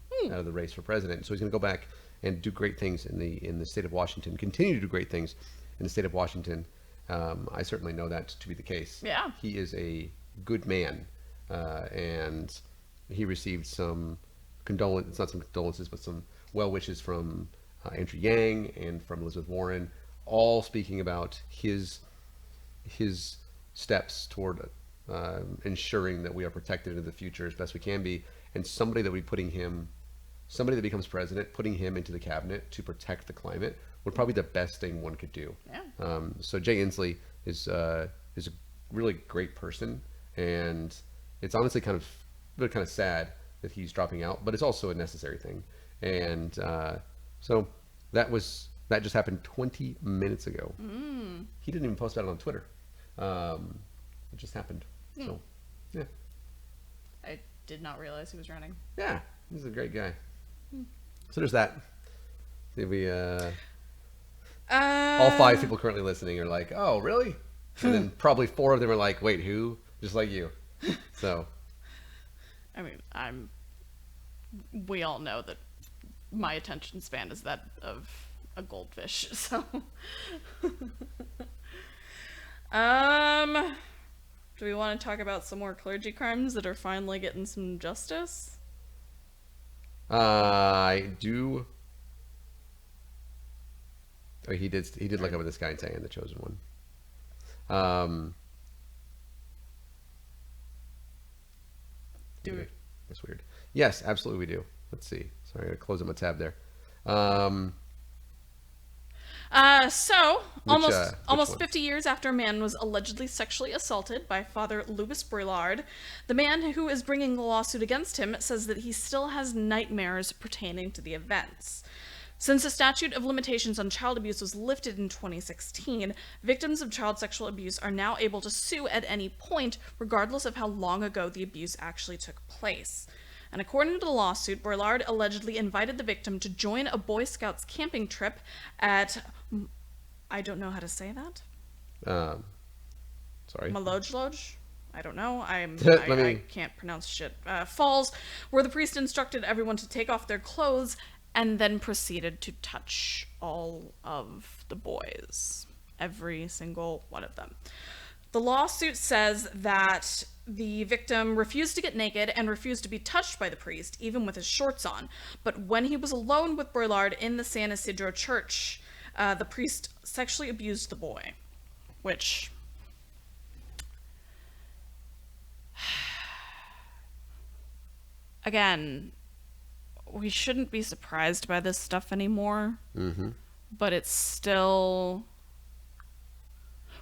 B: race for president. So he's gonna go back and do great things in the state of Washington. Continue to do great things in the state of Washington. I certainly know that to be the case.
A: Yeah.
B: He is a good man, and he received some condolences, but some well wishes from Andrew Yang and from Elizabeth Warren, all speaking about his steps toward ensuring that we are protected into the future as best we can be, and somebody that becomes president, putting him into the cabinet to protect the climate would probably be the best thing one could do.
A: Yeah.
B: So Jay Inslee is a really great person, and it's honestly kind of sad that he's dropping out, but it's also a necessary thing. And so that just happened 20 minutes ago. He didn't even post about it on Twitter. It just happened. So yeah.
A: I did not realize he was running.
B: Yeah, he's a great guy. So there's that. See, we all 5 people currently listening are like, oh, really? And then probably 4 of them are like, wait, who? Just like you. So.
A: I mean, we all know that my attention span is that of a goldfish, so. Do we want to talk about some more clergy crimes that are finally getting some justice?
B: I do. Oh, he did look up at this guy and say, "I'm the chosen one."
A: Do we?
B: That's weird. Yes, absolutely we do. Let's see. Sorry, I gotta close up my tab there.
A: Almost 50 years after a man was allegedly sexually assaulted by Father Louis Brillard, the man who is bringing the lawsuit against him says that he still has nightmares pertaining to the events. Since the statute of limitations on child abuse was lifted in 2016, victims of child sexual abuse are now able to sue at any point, regardless of how long ago the abuse actually took place. And according to the lawsuit, Brillard allegedly invited the victim to join a Boy Scouts camping trip at, I don't know how to say that.
B: Sorry.
A: Malojloj? I don't know. I can't pronounce shit. Falls, where the priest instructed everyone to take off their clothes and then proceeded to touch all of the boys. Every single one of them. The lawsuit says that the victim refused to get naked and refused to be touched by the priest, even with his shorts on. But when he was alone with Brillard in the San Isidro church, the priest sexually abused the boy. Which... Again, we shouldn't be surprised by this stuff anymore.
B: Mm-hmm.
A: But it's still...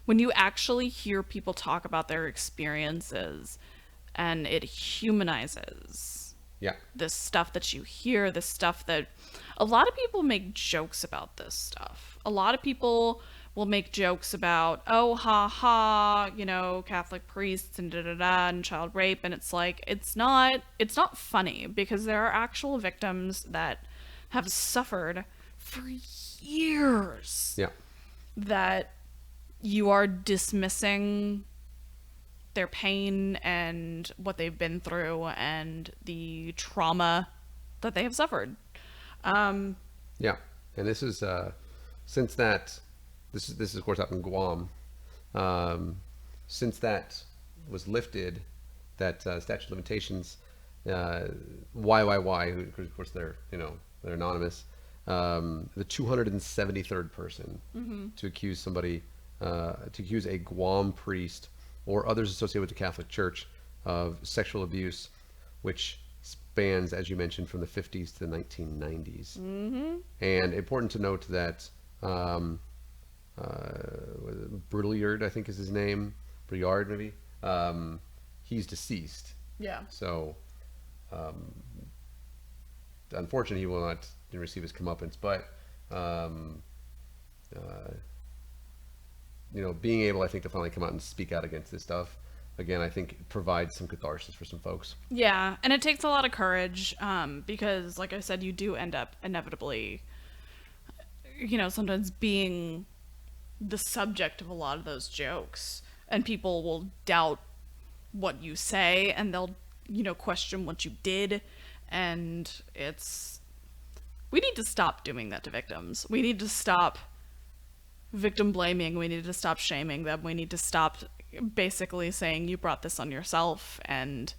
A: When you actually hear people talk about their experiences and it humanizes this stuff that you hear, this stuff that... A lot of people make jokes about this stuff. A lot of people will make jokes about, oh, ha ha, you know, Catholic priests and da-da-da and child rape, and it's like, it's not funny, because there are actual victims that have suffered for years that you are dismissing their pain and what they've been through and the trauma that they have suffered.
B: And this is since that this is of course up in Guam. Since that was lifted, that statute of limitations, YYY, who of course they're anonymous, the 273rd person to accuse somebody, to accuse a Guam priest or others associated with the Catholic Church of sexual abuse, which spans, as you mentioned, from the 50s to the 1990s. And important to note that Brillard, I think is his name, Brillard maybe, he's deceased.
A: Yeah.
B: So, unfortunately, he will not receive his comeuppance, but being able, I think, to finally come out and speak out against this stuff, again, I think it provides some catharsis for some folks.
A: Yeah, and it takes a lot of courage, because, like I said, you do end up inevitably, sometimes being the subject of a lot of those jokes, and people will doubt what you say, and they'll, question what you did, and we need to stop doing that to victims. We need to stop victim blaming. We need to stop shaming them. We need to stop basically saying you brought this on yourself, and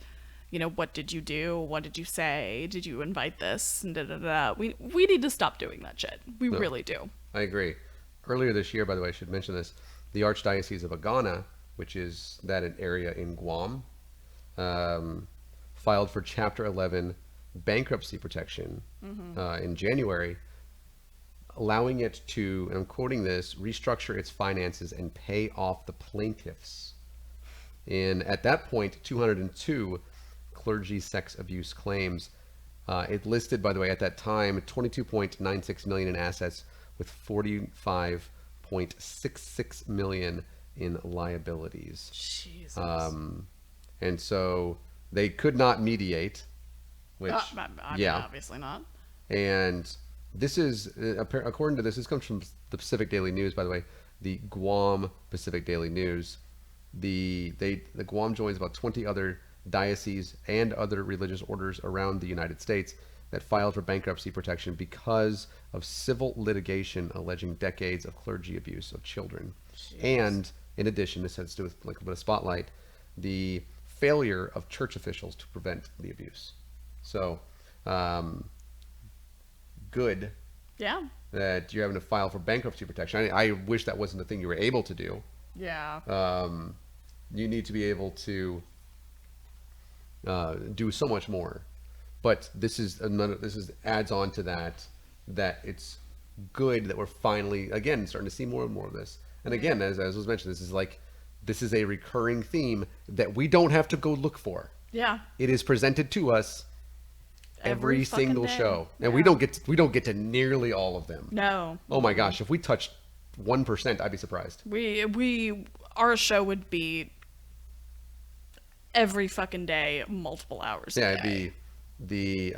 A: what did you do? What did you say? Did you invite this? And da-da-da. We need to stop doing that shit. We really do.
B: I agree. Earlier this year, by the way, I should mention this, the Archdiocese of Agana, which is an area in Guam, filed for Chapter 11 bankruptcy protection in January, allowing it to, and I'm quoting this, restructure its finances and pay off the plaintiffs. And at that point, 202 clergy sex abuse claims. It listed, by the way, at that time, 22.96 million in assets with 45.66 million in liabilities.
A: Jesus.
B: And so they could not mediate, which,
A: obviously not.
B: And this is, according to this comes from the Pacific Daily News, by the way, the Guam Pacific Daily News. The Guam joins about 20 other dioceses and other religious orders around the United States that filed for bankruptcy protection because of civil litigation alleging decades of clergy abuse of children. Jeez. And in addition, this has to do with like a bit of spotlight, the failure of church officials to prevent the abuse. So, good.
A: Yeah.
B: That you're having to file for bankruptcy protection. I wish that wasn't the thing you were able to do.
A: Yeah.
B: You need to be able to do so much more. But this is adds on to that it's good that we're finally, again, starting to see more and more of this. And again, as was mentioned, this is a recurring theme that we don't have to go look for.
A: Yeah.
B: It is presented to us every single show, and
A: yeah.
B: we don't get to nearly all of them.
A: No.
B: Oh my gosh, if we touched 1%, I'd be surprised.
A: Our show would be every fucking day, multiple hours.
B: Yeah, it'd be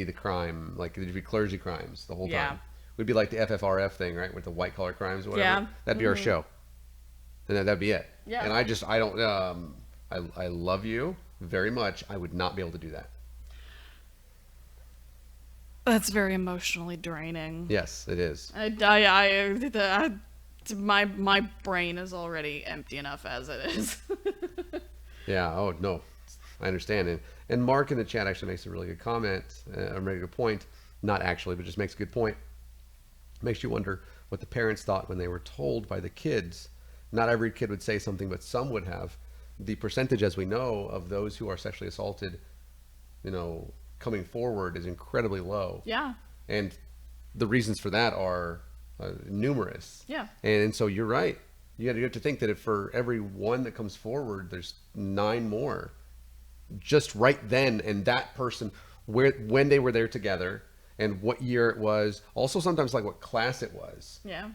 B: the crime, like it'd be clergy crimes the whole time. We'd be like the FFRF thing, right, with the white collar crimes or whatever.
A: Yeah.
B: That'd be our show, and that'd be it.
A: Yeah.
B: And I don't. I love you very much. I would not be able to do that.
A: That's very emotionally draining.
B: Yes, it is.
A: My brain is already empty enough as it is.
B: Yeah. Oh no, I understand. And Mark in the chat actually makes a really good comment, a really good point. Not actually, but just makes a good point. Makes you wonder what the parents thought when they were told by the kids. Not every kid would say something, but some would have. The percentage, as we know, of those who are sexually assaulted, coming forward is incredibly low.
A: Yeah.
B: And the reasons for that are numerous.
A: Yeah.
B: And so you're right. You have to think that if for every one that comes forward, there's 9 more. Just right then, and that person, when they were there together, and what year it was. Also, sometimes like what class it was.
A: Yeah.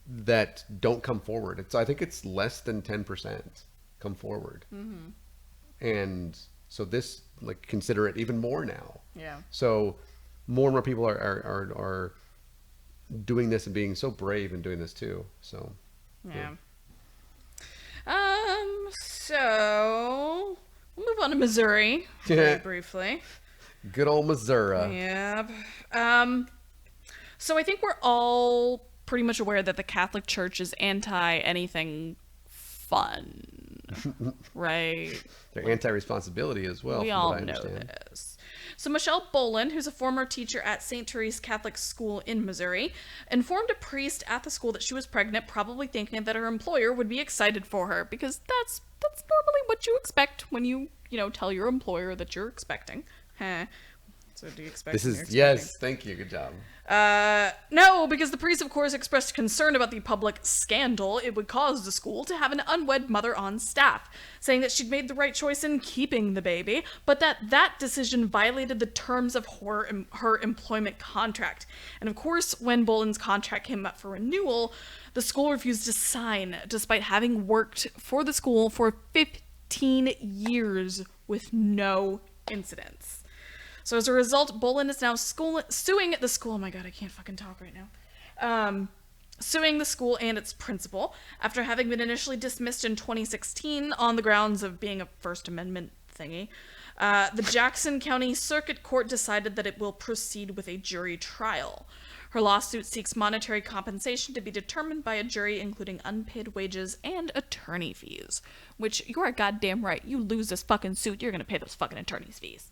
B: That don't come forward. I think it's less than 10% come forward.
A: Mm-hmm.
B: And so this, like, consider it even more now.
A: Yeah.
B: So more and more people are doing this and being so brave and doing this too. So.
A: Yeah. So we'll move on to Missouri very briefly.
B: Good old Missouri.
A: Yep. So I think we're all pretty much aware that the Catholic Church is anti anything fun, right?
B: They're anti-responsibility as well.
A: We all know this. So Michelle Boland, who's a former teacher at St. Therese Catholic School in Missouri, informed a priest at the school that she was pregnant, probably thinking that her employer would be excited for her, because that's normally what you expect when you tell your employer that you're expecting. So do you expect?
B: This is yes. Thank you. Good job.
A: No, because the priest, of course, expressed concern about the public scandal it would cause the school to have an unwed mother on staff, saying that she'd made the right choice in keeping the baby, but that decision violated the terms of her employment contract. And of course, when Boland's contract came up for renewal, the school refused to sign, despite having worked for the school for 15 years with no incidents. So as a result, Boland is now suing the school. Oh my god, I can't fucking talk right now. Suing the school and its principal after having been initially dismissed in 2016 on the grounds of being a First Amendment thingy. The Jackson County Circuit Court decided that it will proceed with a jury trial. Her lawsuit seeks monetary compensation to be determined by a jury, including unpaid wages and attorney fees. Which, you are goddamn right. You lose this fucking suit, you're gonna pay those fucking attorney's fees.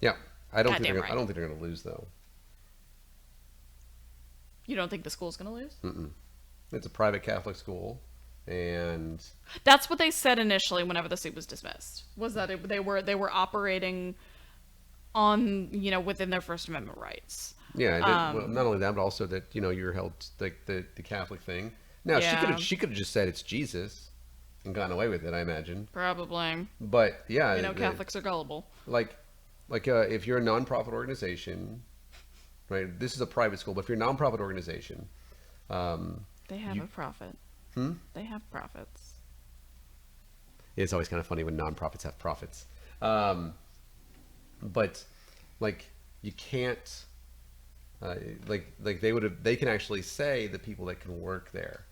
B: Yeah. I don't think they're going to lose, though.
A: You don't think the school's going to lose?
B: Mm-mm. It's a private Catholic school, and
A: that's what they said initially whenever the suit was dismissed. Was that they were operating on within their First Amendment rights?
B: Yeah. Well, not only that, but also that you're held like the Catholic thing. Now she could have just said it's Jesus and gotten away with it. I imagine.
A: Probably.
B: But yeah,
A: Catholics are gullible.
B: Like if you're a nonprofit organization, right? This is a private school, but if you're a nonprofit organization,
A: they have a profit. They have profits.
B: It's always kind of funny when nonprofits have profits, but like you can't, they can actually say the people that can work there,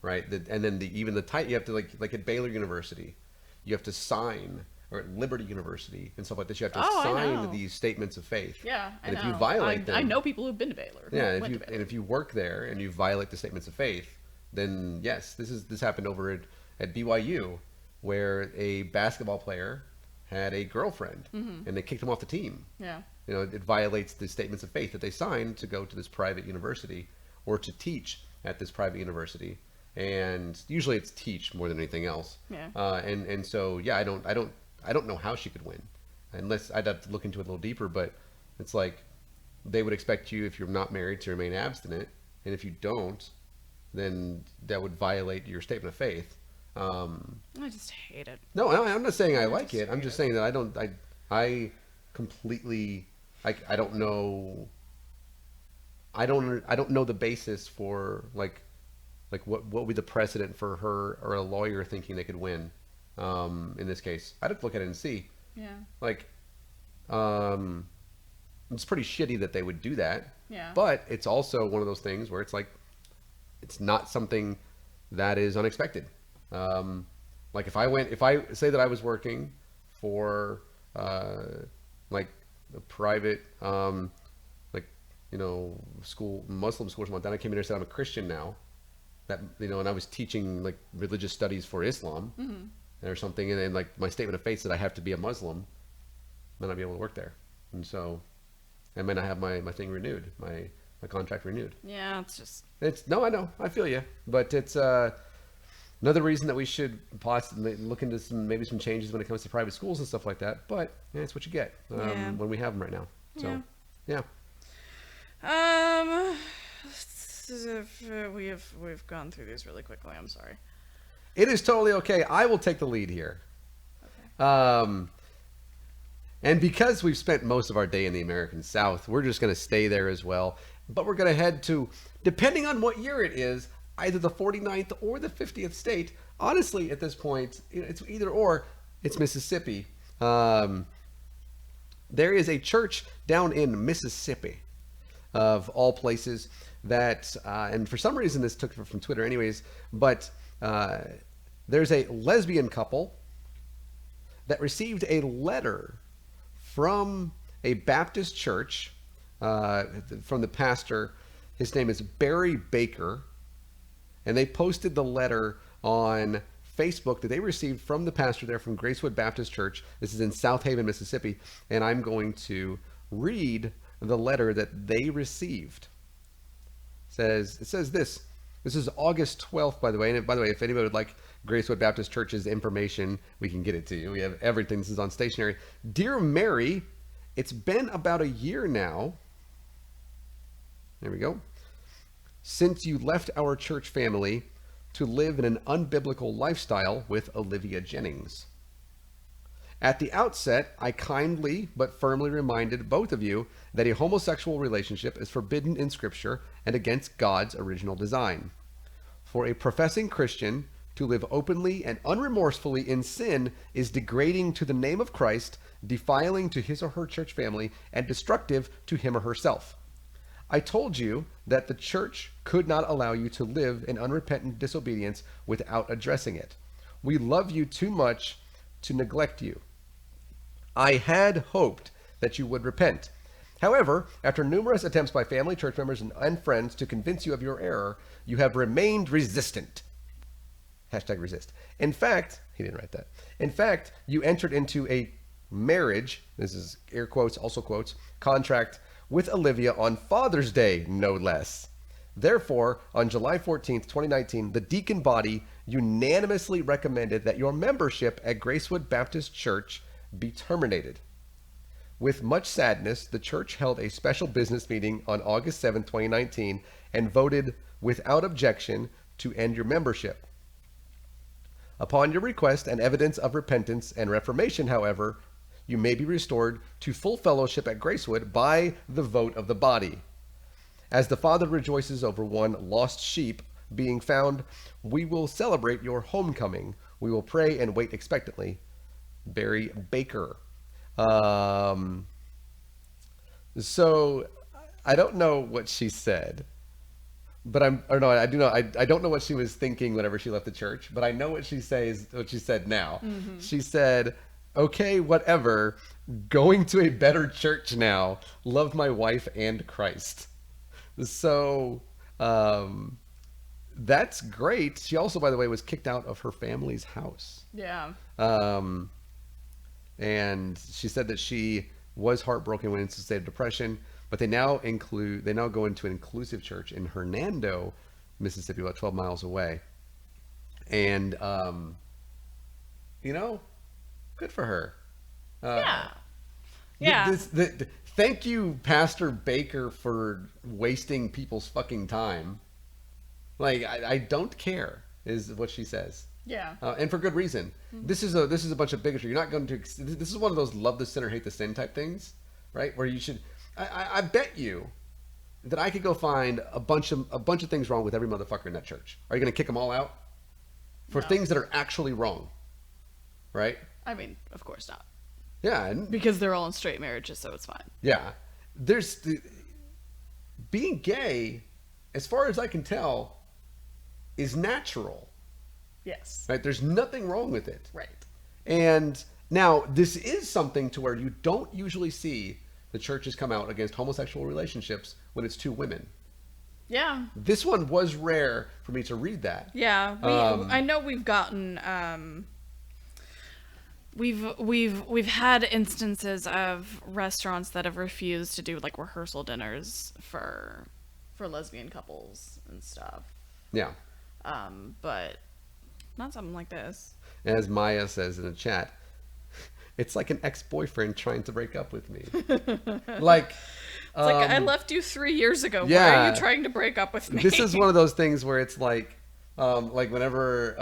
B: right? And then you have to like at Baylor University, you have to sign. Or at Liberty University and stuff like this, you have to sign these statements of faith.
A: Yeah,
B: and if you violate them,
A: I know people who've been to Baylor.
B: Yeah, if you work there and you violate the statements of faith, then yes, this happened over at BYU, where a basketball player had a girlfriend and they kicked him off the team.
A: Yeah,
B: it violates the statements of faith that they signed to go to this private university or to teach at this private university. And usually it's teach more than anything else.
A: Yeah.
B: And so yeah, I don't know how she could win, unless I'd have to look into it a little deeper. But it's like, they would expect you, if you're not married, to remain abstinent, and if you don't, then that would violate your statement of faith.
A: I just hate it.
B: No, I'm not saying I like it. I'm just saying that I completely, I don't know. I don't know the basis for like what would be the precedent for her or a lawyer thinking they could win in this case. I'd have to look at it and see.
A: Yeah.
B: Like, it's pretty shitty that they would do that.
A: Yeah.
B: But it's also one of those things where it's like, it's not something that is unexpected. Like if I say that I was working for like a private school, Muslim school or something like that, I came in here and said I'm a Christian now, that and I was teaching like religious studies for Islam or something, and then like my statement of faith said I have to be a Muslim, then I'd be able to work there, and so I might not have my thing renewed, my contract renewed.
A: Yeah,
B: I know, I feel you, but it's another reason that we should possibly look into maybe some changes when it comes to private schools and stuff like that. But yeah, it's what you get when we have them right now. So yeah.
A: We've gone through these really quickly. I'm sorry.
B: It is totally okay. I will take the lead here. Okay. And because we've spent most of our day in the American South, we're just going to stay there as well. But we're going to head to, depending on what year it is, either the 49th or the 50th state. Honestly, at this point, it's either or. It's Mississippi. There is a church down in Mississippi, of all places, that, and for some reason this took from Twitter anyways, but there's a lesbian couple that received a letter from a Baptist church, from the pastor. His name is Barry Baker. And they posted the letter on Facebook that they received from the pastor there from Gracewood Baptist Church. This is in South Haven, Mississippi. And I'm going to read the letter that they received. It says this. This is August 12th, by the way. And by the way, if anybody would like Gracewood Baptist Church's information, we can get it to you. We have everything. This is on stationery. Dear Mary, it's been about a year now. There we go. Since you left our church family to live in an unbiblical lifestyle with Olivia Jennings. At the outset, I kindly but firmly reminded both of you that a homosexual relationship is forbidden in Scripture and against God's original design. For a professing Christian to live openly and unremorsefully in sin is degrading to the name of Christ, defiling to his or her church family, and destructive to him or herself. I told you that the church could not allow you to live in unrepentant disobedience without addressing it. We love you too much to neglect you. I had hoped that you would repent. However, after numerous attempts by family, church members, and friends to convince you of your error, you have remained resistant. #resist. In fact, he didn't write that. In fact, you entered into a marriage, this is air quotes, also quotes, contract with Olivia on Father's Day, no less. Therefore, on July 14th, 2019, the deacon body unanimously recommended that your membership at Gracewood Baptist Church be terminated. With much sadness, the church held a special business meeting on August 7, 2019, and voted without objection to end your membership. Upon your request and evidence of repentance and reformation, however, you may be restored to full fellowship at Gracewood by the vote of the body. As the Father rejoices over one lost sheep being found, we will celebrate your homecoming. We will pray and wait expectantly. Barry Baker. So I don't know what she said, but I do know. I don't know what she was thinking whenever she left the church, but I know what she said now. Mm-hmm. She said, okay, whatever, going to a better church now, love my wife and Christ. So, that's great. She also, by the way, was kicked out of her family's house.
A: Yeah.
B: And she said that she was heartbroken, went into a state of depression, but they now go into an inclusive church in Hernando, Mississippi, about 12 miles away. And, good for her.
A: Yeah. Yeah.
B: Thank you, Pastor Baker, for wasting people's fucking time. Like, I don't care, is what she says.
A: Yeah.
B: And for good reason.
A: Mm-hmm.
B: This is a bunch of bigotry. You're not going to. This is one of those love the sinner, hate the sin type things, right? Where you should. I bet you that I could go find a bunch of things wrong with every motherfucker in that church. Are you going to kick them all out for things that are actually wrong? Right?
A: I mean, of course not.
B: Yeah,
A: because they're all in straight marriages, so it's fine.
B: Yeah, being gay, as far as I can tell, is natural.
A: Yes.
B: Right? There's nothing wrong with it.
A: Right.
B: And now this is something to where you don't usually see the churches come out against homosexual relationships when it's two women.
A: Yeah.
B: This one was rare for me to read that.
A: Yeah. I know we've gotten we've had instances of restaurants that have refused to do like rehearsal dinners for lesbian couples and stuff.
B: Yeah.
A: But not something like this.
B: As Maya says in the chat, it's like an ex-boyfriend trying to break up with me. Like,
A: it's like, I left you 3 years ago.
B: Yeah,
A: why are you trying to break up with me?
B: This is one of those things where it's like whenever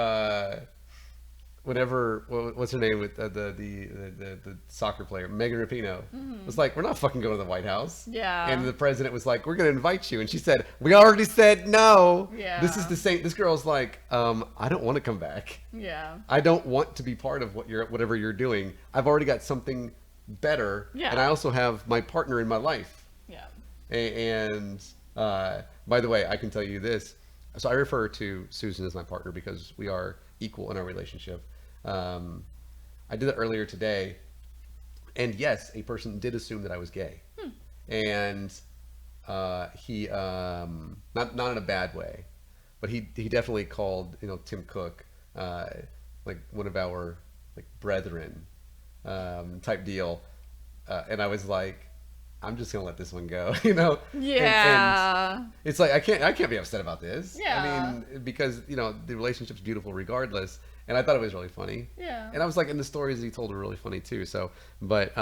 B: what's her name with the soccer player Megan Rapinoe was like, we're not fucking going to the White House.
A: Yeah.
B: And the president was like, we're going to invite you, and she said, we already said no.
A: Yeah.
B: This is the same. This girl's like, I don't want to come back.
A: Yeah.
B: I don't want to be part of whatever you're doing. I've already got something better.
A: Yeah.
B: And I also have my partner in my life.
A: Yeah.
B: And by the way, I can tell you this. So I refer to Susan as my partner because we are equal in our relationship. I did it earlier today, and yes, a person did assume that I was gay, and he not in a bad way, but he definitely called Tim Cook like one of our like brethren type deal, and I was like, I'm just gonna let this one go,
A: Yeah.
B: And it's like I can't be upset about this.
A: Yeah.
B: I mean, because the relationship's beautiful regardless. And I thought it was really funny.
A: Yeah.
B: And I was like, and the stories that he told were really funny too. So, but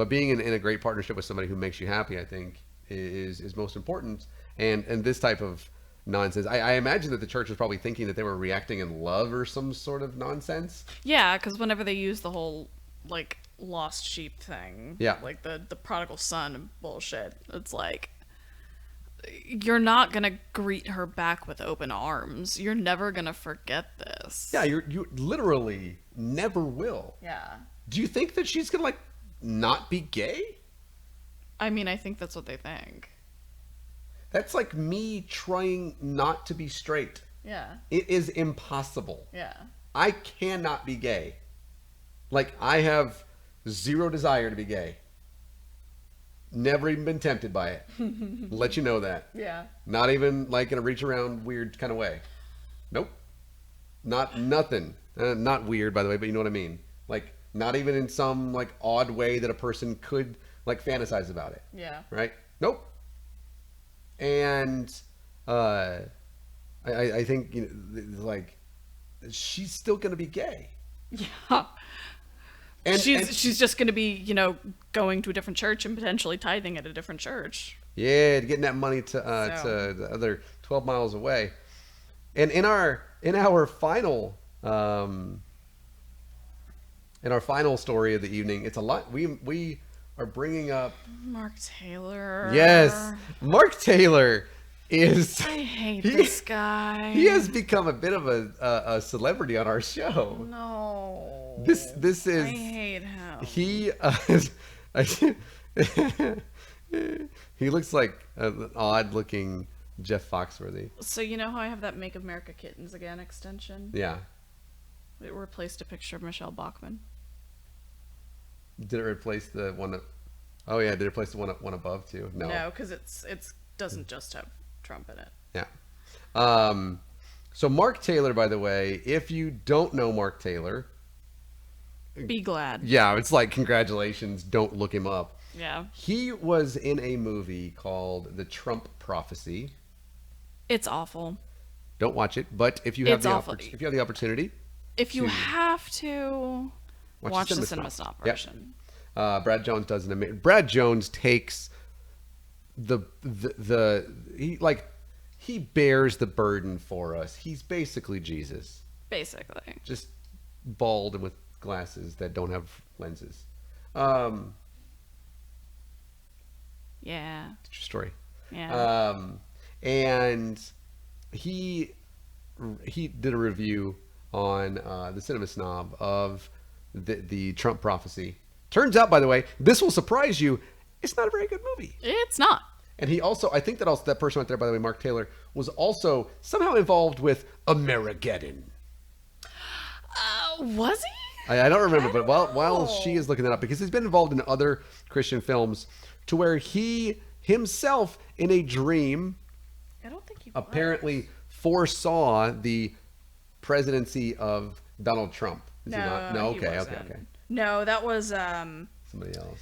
B: being in a great partnership with somebody who makes you happy, I think is most important. And this type of nonsense, I imagine that the church was probably thinking that they were reacting in love or some sort of nonsense.
A: Yeah, because whenever they use the whole like lost sheep thing,
B: yeah,
A: like the prodigal son bullshit, it's like, you're not gonna greet her back with open arms. You're never gonna forget this.
B: Yeah, you literally never will.
A: Yeah.
B: Do you think that she's gonna like not be gay?
A: I mean, I think that's what they think.
B: That's like me trying not to be straight.
A: Yeah.
B: It is impossible.
A: Yeah.
B: I cannot be gay. Like, I have zero desire to be gay. Never even been tempted by it. Let you know that.
A: Yeah.
B: Not even like in a reach around weird kind of way. Nope. Nothing. Not weird, by the way, but you know what I mean. Like, not even in some like odd way that a person could like fantasize about it.
A: Yeah.
B: Right? Nope. And I think like she's still gonna be gay.
A: Yeah. And she's just going to be, going to a different church and potentially tithing at a different church.
B: Yeah, getting that money to the other 12 miles away. And in our final story of the evening, it's a lot. We are bringing up
A: Mark Taylor.
B: Yes, Mark Taylor is.
A: I hate this guy.
B: He has become a bit of a celebrity on our show.
A: No.
B: This is.
A: I hate him.
B: He looks like an odd-looking Jeff Foxworthy.
A: So you know how I have that "Make America Kittens Again" extension?
B: Yeah.
A: It replaced a picture of Michelle Bachmann.
B: Did it replace the one? Oh yeah, did it replace the one above too?
A: No, because it's doesn't just have Trump in it.
B: Yeah. So Mark Taylor, by the way, if you don't know Mark Taylor,
A: be glad.
B: Yeah, it's like congratulations. Don't look him up.
A: Yeah.
B: He was in a movie called The Trump Prophecy.
A: It's awful.
B: Don't watch it, but if you have the opportunity,
A: if you have to watch the CinemaStop version.
B: Brad Jones does Brad Jones takes he bears the burden for us. He's basically Jesus.
A: Basically.
B: Just bald and with glasses that don't have lenses.
A: Yeah.
B: True story.
A: Yeah.
B: And he did a review on the Cinema Snob of the Trump prophecy. Turns out, by the way, this will surprise you, it's not a very good movie.
A: It's not.
B: And he also, I think that person right there, by the way, Mark Taylor, was also somehow involved with Amerigeddon.
A: Was he?
B: I don't remember, but while she is looking that up, because he's been involved in other Christian films, to where he himself, in a dream,
A: I don't think he
B: apparently foresaw the presidency of Donald Trump. Is he not? No, okay.
A: No, that was
B: Somebody else.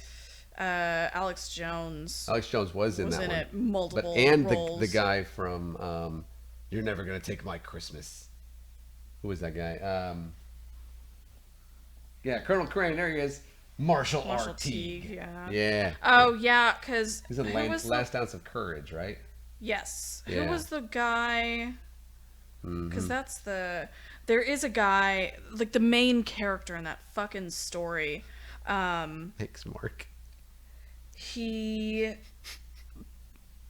A: Alex Jones.
B: Alex Jones was in that one.
A: It multiple
B: and
A: roles.
B: the guy from You're Never Gonna Take My Christmas. Who was that guy? Yeah, Colonel Crane. There he is. Marshall R. Teague. Yeah.
A: Oh yeah, because
B: he's in Last Ounce of Courage, right?
A: Yes.
B: Yeah.
A: Who was the guy? Because there is a guy, like the main character in that fucking story.
B: Thanks, Mark.
A: It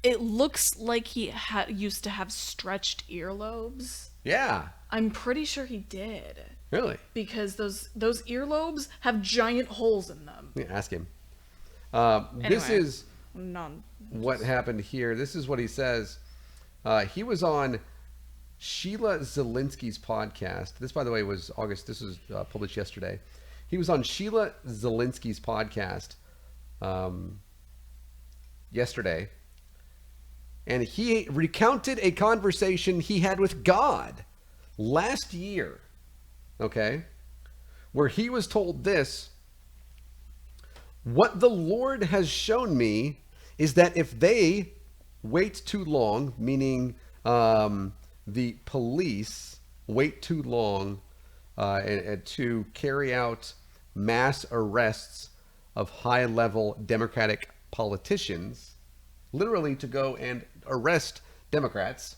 A: looks like he used to have stretched earlobes.
B: Yeah.
A: I'm pretty sure he did.
B: Really?
A: Because those earlobes have giant holes in them.
B: Yeah, ask him.
A: Anyway,
B: this is what happened here. This is what he says. He was on Sheila Zielinski's podcast. This, by the way, was August. This was published yesterday. He was on Sheila Zielinski's podcast yesterday, and he recounted a conversation he had with God last year, okay, where he was told this: what the Lord has shown me is that if they wait too long, meaning the police wait too long and to carry out mass arrests of high-level Democratic politicians, literally to go and arrest Democrats,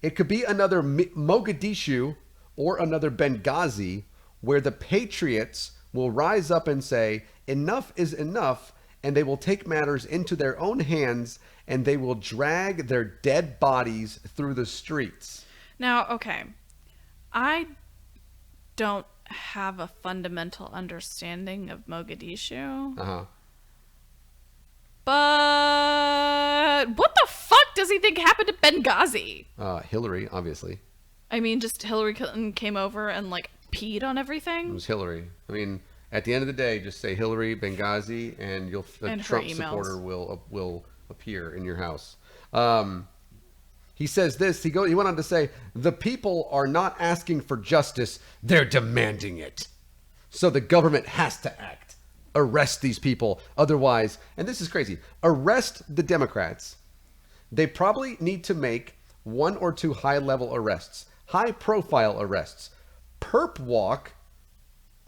B: it could be another Mogadishu or another Benghazi where the patriots will rise up and say, enough is enough, and they will take matters into their own hands and they will drag their dead bodies through the streets.
A: Now, okay, I don't have a fundamental understanding of Mogadishu.
B: Uh-huh.
A: But what the fuck does he think happened to Benghazi?
B: Hillary, obviously.
A: I mean, just Hillary Clinton came over and, like, peed on everything?
B: It was Hillary. I mean, at the end of the day, just say Hillary, Benghazi, and a Trump supporter will appear in your house. He says this. He went on to say, the people are not asking for justice. They're demanding it. So the government has to act. Arrest these people. Otherwise, and this is crazy, arrest the Democrats. They probably need to make 1 or 2 high-level arrests, high-profile arrests. Perp walk.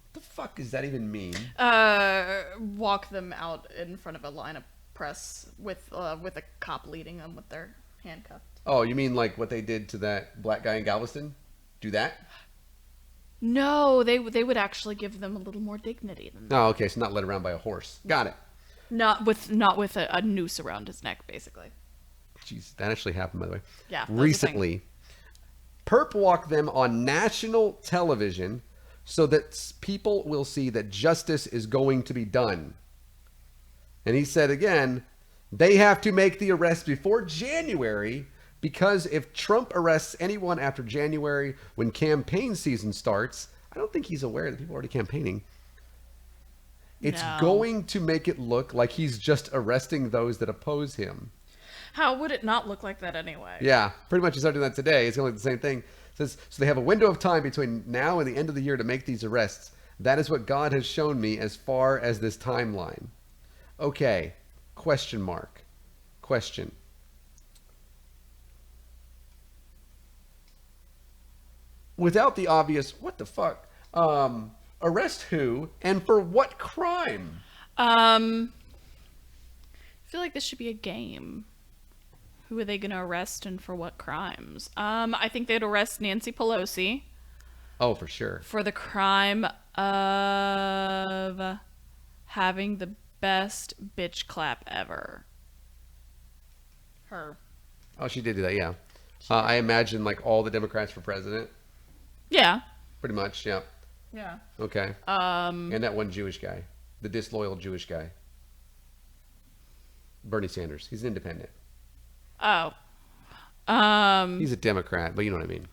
B: What the fuck does that even mean?
A: Walk them out in front of a line of press with a cop leading them with their handcuffed.
B: Oh, you mean like what they did to that black guy in Galveston? Do that?
A: No, they would actually give them a little more dignity than that.
B: Oh, okay, so not led around by a horse. Got it.
A: Not with a noose around his neck, basically.
B: Jeez, that actually happened, by the way.
A: Yeah.
B: Recently, perp walk them on national television so that people will see that justice is going to be done. And he said again, they have to make the arrest before January, because if Trump arrests anyone after January when campaign season starts, I don't think he's aware that people are already campaigning. It's going to make it look like he's just arresting those that oppose him.
A: How would it not look like that anyway?
B: Yeah, pretty much he's starting that today. It's going to look the same thing. It says, so they have a window of time between now and the end of the year to make these arrests. That is what God has shown me as far as this timeline. Okay, question mark. Question. Without the obvious, what the fuck? Arrest who and for what crime?
A: I feel like this should be a game. Who are they going to arrest and for what crimes? I think they'd arrest Nancy Pelosi.
B: Oh, for sure.
A: For the crime of having the best bitch clap ever. Her.
B: Oh, she did do that, yeah. I imagine like all the Democrats for president.
A: Yeah.
B: Pretty much, yeah.
A: Yeah.
B: Okay. And that one Jewish guy, the disloyal Jewish guy. Bernie Sanders. He's an independent.
A: Oh.
B: He's a Democrat, but you know what I mean.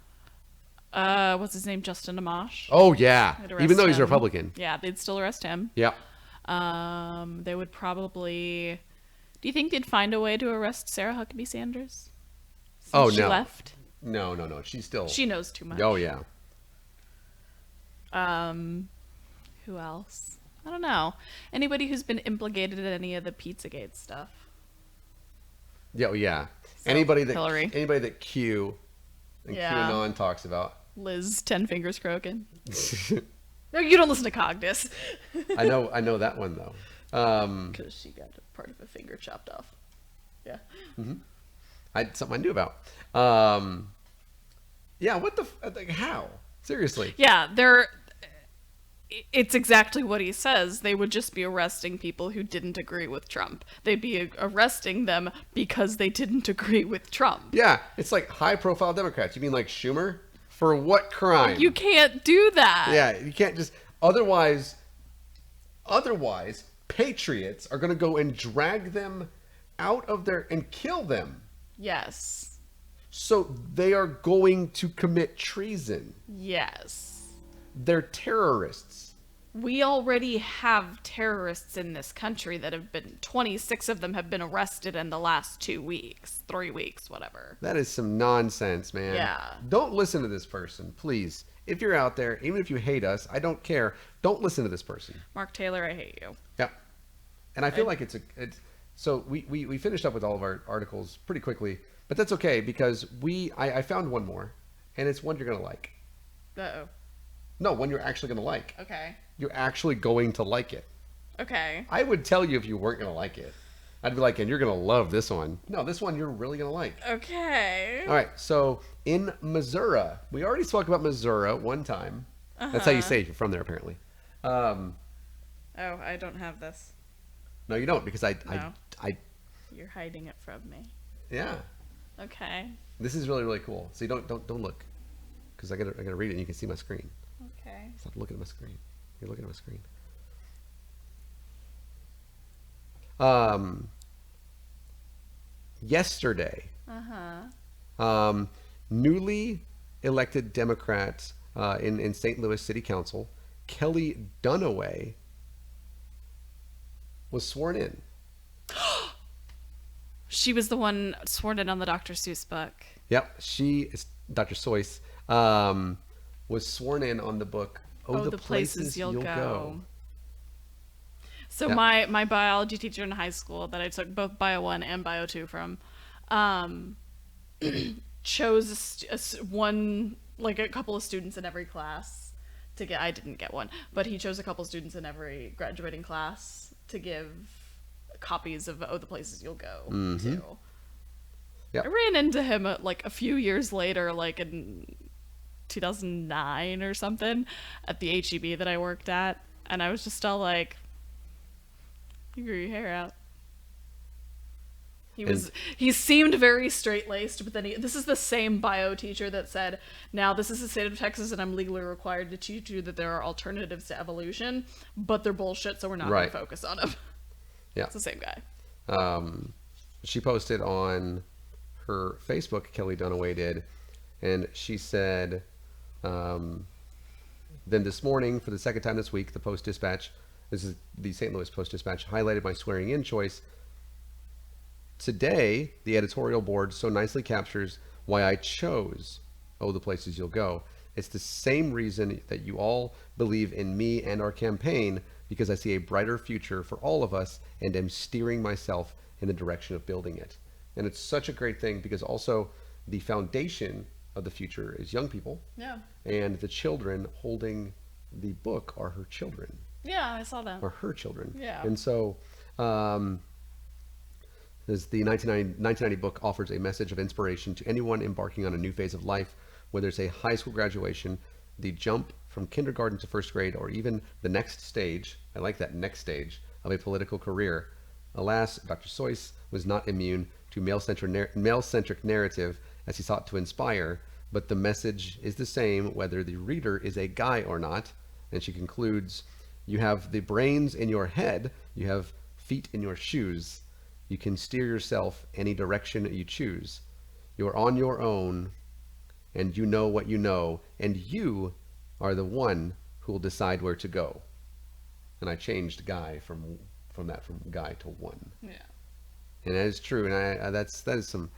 A: What's his name? Justin Amash.
B: Oh, yeah. Even though he's a
A: him.
B: Republican.
A: Yeah, they'd still arrest him.
B: Yeah.
A: They would probably... Do you think they'd find a way to arrest Sarah Huckabee Sanders? Since she left?
B: No. She's still...
A: She knows too much.
B: Oh, yeah.
A: Who else? I don't know. Anybody who's been implicated in any of the Pizzagate stuff.
B: Yeah, well, yeah.
A: So,
B: anybody
A: Hillary.
B: that Q and QAnon talks about.
A: Liz 10 Fingers Croaking. No, you don't listen to Cogdis.
B: I know that one though.
A: Because she got a part of a finger chopped off. Yeah.
B: Mm-hmm. Something I knew about. Yeah, what the like, how? Seriously.
A: Yeah, it's exactly what he says. They would just be arresting people who didn't agree with Trump. They'd be arresting them because they didn't agree with Trump.
B: Yeah, it's like high-profile Democrats. You mean like Schumer? For what crime?
A: You can't do that.
B: Yeah, you can't just... Otherwise, patriots are going to go and drag them out of there and kill them.
A: Yes.
B: So they are going to commit treason.
A: Yes.
B: They're terrorists.
A: We already have terrorists in this country that have been... 26 of them have been arrested in the last 2 weeks. 3 weeks, whatever.
B: That is some nonsense, man.
A: Yeah.
B: Don't listen to this person, please. If you're out there, even if you hate us, I don't care. Don't listen to this person.
A: Mark Taylor, I hate you.
B: Yeah. And I feel like it's so we finished up with all of our articles pretty quickly, but that's okay because I found one more, and it's one you're going to like.
A: Uh-oh.
B: No, one you're actually going to like.
A: Okay.
B: You're actually going to like it.
A: Okay.
B: I would tell you if you weren't going to like it. I'd be like, and you're going to love this one. No, this one you're really going to like.
A: Okay.
B: All right. So in Missouri, we already spoke about Missouri one time. That's how you say it if you're from there, apparently.
A: Oh, I don't have this.
B: No, you don't, because I
A: You're hiding it from me.
B: Yeah.
A: Okay.
B: This is really, really cool. See, don't look, because I gotta read it, and you can see my screen.
A: Okay.
B: Stop looking at my screen. You're looking at my screen. Yesterday, newly elected Democrat in St. Louis City Council, Kelly Dunaway, was sworn in.
A: She was the one sworn in on the Dr. Seuss book.
B: Yep, she is Dr. Seuss. Was sworn in on the book the Places You'll Go.
A: So
B: yeah.
A: my biology teacher in high school that I took both Bio 1 and Bio 2 from chose a couple of students in every class to get. I didn't get one, but he chose a couple students in every graduating class to give copies of the Places You'll Go to.
B: Yep.
A: I ran into him a few years later, like in 2009 or something, at the HEB that I worked at, and I was just all like, "You grew your hair out." He seemed very straight-laced, but then this is the same bio teacher that said, "Now this is the state of Texas, and I'm legally required to teach you that there are alternatives to evolution, but they're bullshit, so we're not going to focus on them."
B: Yeah,
A: it's the same guy.
B: She posted on her Facebook, Kelly Dunaway did, and she said, then this morning, for the second time this week, the Post-Dispatch, this is the St. Louis Post-Dispatch, highlighted my swearing-in choice. Today, the editorial board so nicely captures why I chose the Places You'll Go. It's the same reason that you all believe in me and our campaign, because I see a brighter future for all of us and am steering myself in the direction of building it. And it's such a great thing, because also the foundation of the future is young people.
A: Yeah.
B: And the children holding the book are her children.
A: Yeah, I saw that.
B: Or her children.
A: Yeah.
B: And so, as the 1990 book offers a message of inspiration to anyone embarking on a new phase of life, whether it's a high school graduation, the jump from kindergarten to first grade, or even the next stage, I like that, next stage, of a political career. Alas, Dr. Seuss was not immune to male-centric narrative as he sought to inspire, but the message is the same whether the reader is a guy or not. And she concludes, you have the brains in your head, you have feet in your shoes. You can steer yourself any direction you choose. You're on your own, and you know what you know, and you are the one who will decide where to go. And I changed guy from guy to one.
A: Yeah.
B: And that is true, and that is some.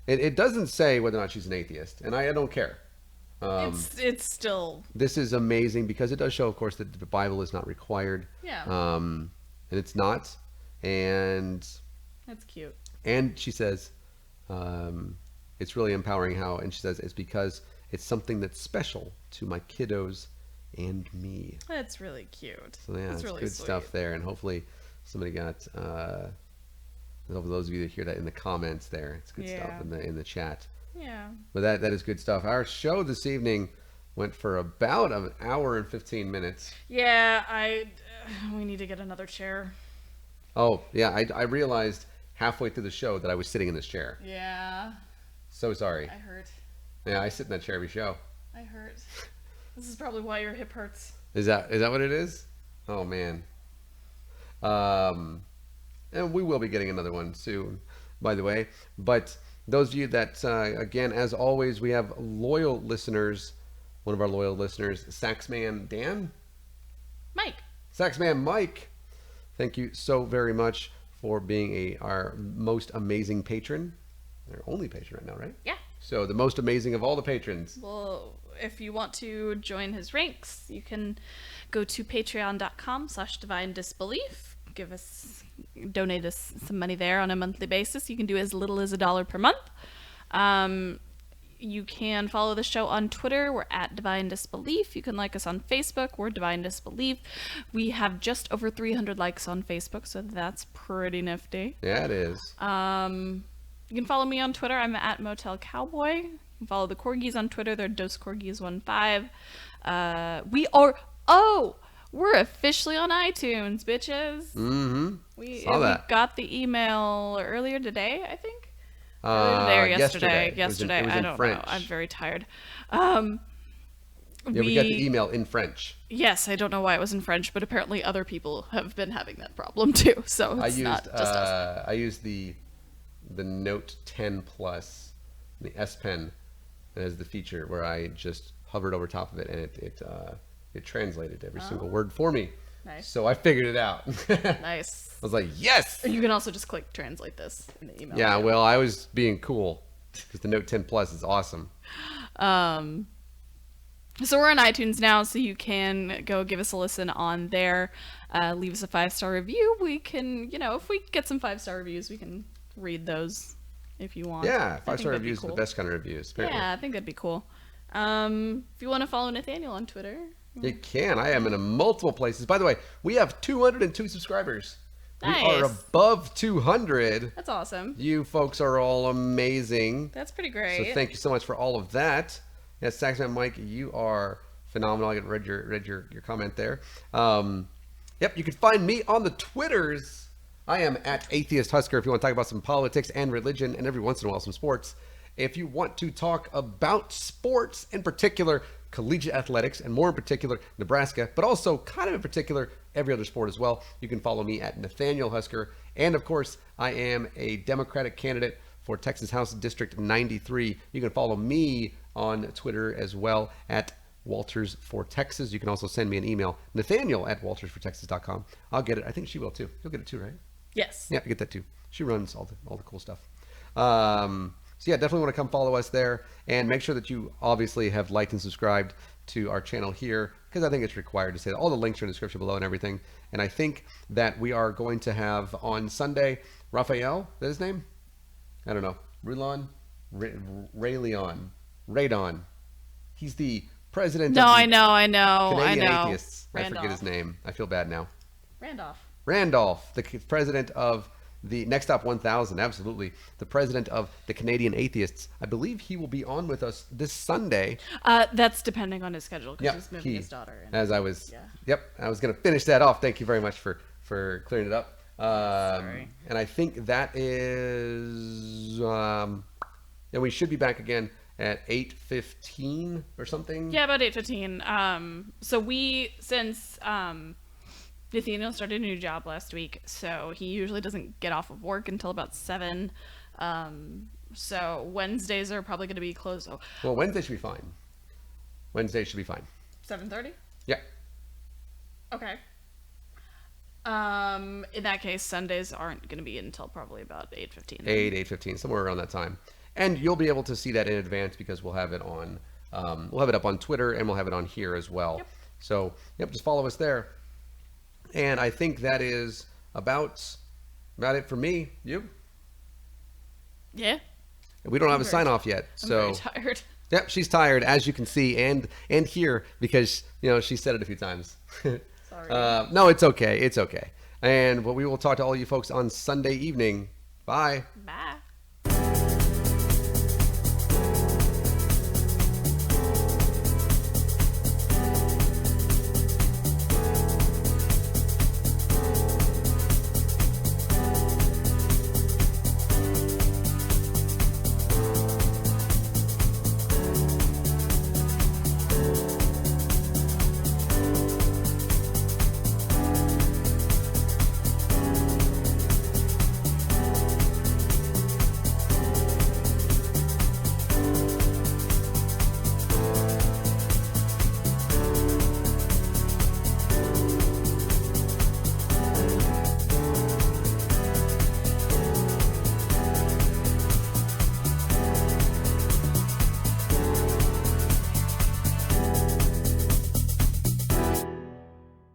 B: It doesn't say whether or not she's an atheist, and I don't care.
A: It's still.
B: This is amazing because it does show, of course, that the Bible is not required.
A: Yeah.
B: And it's not, and.
A: That's cute.
B: And she says, it's really empowering how, and she says, it's because it's something that's special to my kiddos and me.
A: That's really cute.
B: So yeah,
A: that's
B: it's
A: really
B: good
A: sweet
B: stuff there. And hopefully somebody got, those of you that hear that in the comments there, it's good stuff in the chat.
A: Yeah.
B: But that is good stuff. Our show this evening went for about an hour and 15 minutes.
A: Yeah, we need to get another chair.
B: Oh, yeah, I realized halfway through the show that I was sitting in this chair.
A: Yeah.
B: So sorry.
A: I hurt.
B: Yeah, I sit in that chair every show.
A: I hurt. This is probably why your hip hurts.
B: Is that what it is? Oh man. And we will be getting another one soon, by the way. But those of you that, again, as always, we have loyal listeners. One of our loyal listeners, Saxman Dan?
A: Mike.
B: Saxman Mike. Thank you so very much for being our most amazing patron. Our only patron right now, right?
A: Yeah.
B: So the most amazing of all the patrons.
A: Well, if you want to join his ranks, you can go to patreon.com/divinedisbelief. Donate us some money there on a monthly basis. You can do as little as $1 per month. You can follow the show on Twitter. We're at Divine Disbelief. You can like us on Facebook. We're Divine Disbelief. We have just over 300 likes on Facebook, so that's pretty nifty.
B: Yeah, it is.
A: You can follow me on Twitter. I'm at Motel Cowboy. You can follow the Corgis on Twitter. They're DoseCorgis15. We're officially on iTunes, bitches.
B: Mm-hmm.
A: We got the email earlier today, I think. Earlier today or yesterday. Yesterday.
B: It was
A: I
B: in
A: don't
B: French.
A: know. I'm very tired.
B: We got the email in French.
A: Yes, I don't know why it was in French, but apparently other people have been having that problem too. So it's not just us.
B: I used the Note 10 Plus, the S Pen, as the feature where I just hovered over top of it and it translated every single word for me.
A: Nice.
B: So I figured it out.
A: Nice.
B: I was like, yes!
A: You can also just click translate this in the email.
B: Yeah, well, I was being cool because the Note 10 Plus is awesome.
A: So we're on iTunes now, so you can go give us a listen on there. Leave us a 5-star review. We can, if we get some 5-star reviews, we can read those if you want.
B: Yeah, 5-star reviews are the best kind of reviews, apparently.
A: Yeah, I think that'd be cool. If you want to follow Nathaniel on Twitter.
B: You can. I am in multiple places. By the way, we have 202 subscribers.
A: Nice.
B: We are above 200.
A: That's awesome.
B: You folks are all amazing.
A: That's pretty great.
B: So thank you so much for all of that. Yes, Saxman Mike, you are phenomenal. I read your comment there. Yep, you can find me on the Twitters. I am at Atheist Husker if you want to talk about some politics and religion and every once in a while some sports. If you want to talk about sports, in particular collegiate athletics, and more in particular Nebraska, but also kind of in particular every other sport as well, you can follow me at Nathaniel Husker. And of course, I am a Democratic candidate for Texas House District 93. You can follow me on Twitter as well at Walters for Texas. You can also send me an email, Nathaniel@waltersfortexas.com. I'll get it. I think she will too. You'll get it too, right?
A: Yes.
B: Yeah, I get that too. She runs all the cool stuff. So yeah, definitely want to come follow us there, and make sure that you obviously have liked and subscribed to our channel here, because I think it's required to say that. All the links are in the description below and everything. And I think that we are going to have on Sunday, Raphael, is that his name? I don't know. Radon. He's the president.
A: No,
B: of
A: I know.
B: Canadian Atheists.
A: Randolph.
B: I forget his name. I feel bad now.
A: Randolph,
B: the president of the Next Stop 1000. Absolutely, the president of the Canadian Atheists. I believe he will be on with us this Sunday.
A: That's depending on his schedule because he's moving his daughter.
B: As I was, I was going to finish that off. Thank you very much for clearing it up.
A: Sorry.
B: And I think that is, and we should be back again at 8:15 or something.
A: Yeah, about 8:15. So since Nathaniel started a new job last week, so he usually doesn't get off of work until about 7. So Wednesdays are probably going to be closed. Oh.
B: Well, Wednesday should be fine.
A: 7:30?
B: Yeah.
A: Okay. In that case, Sundays aren't going to be until probably about 8:15.
B: 8:15, somewhere around that time. And you'll be able to see that in advance because we'll have it on, we'll have it up on Twitter and we'll have it on here as well.
A: Yep.
B: So, just follow us there. And I think that is about it for me. You?
A: Yeah.
B: We don't have a sign off yet.
A: I'm
B: So
A: very tired.
B: Yep, she's tired, as you can see and hear, because she said it a few times.
A: Sorry.
B: No, it's okay. It's okay. And we will talk to all you folks on Sunday evening. Bye.
A: Bye.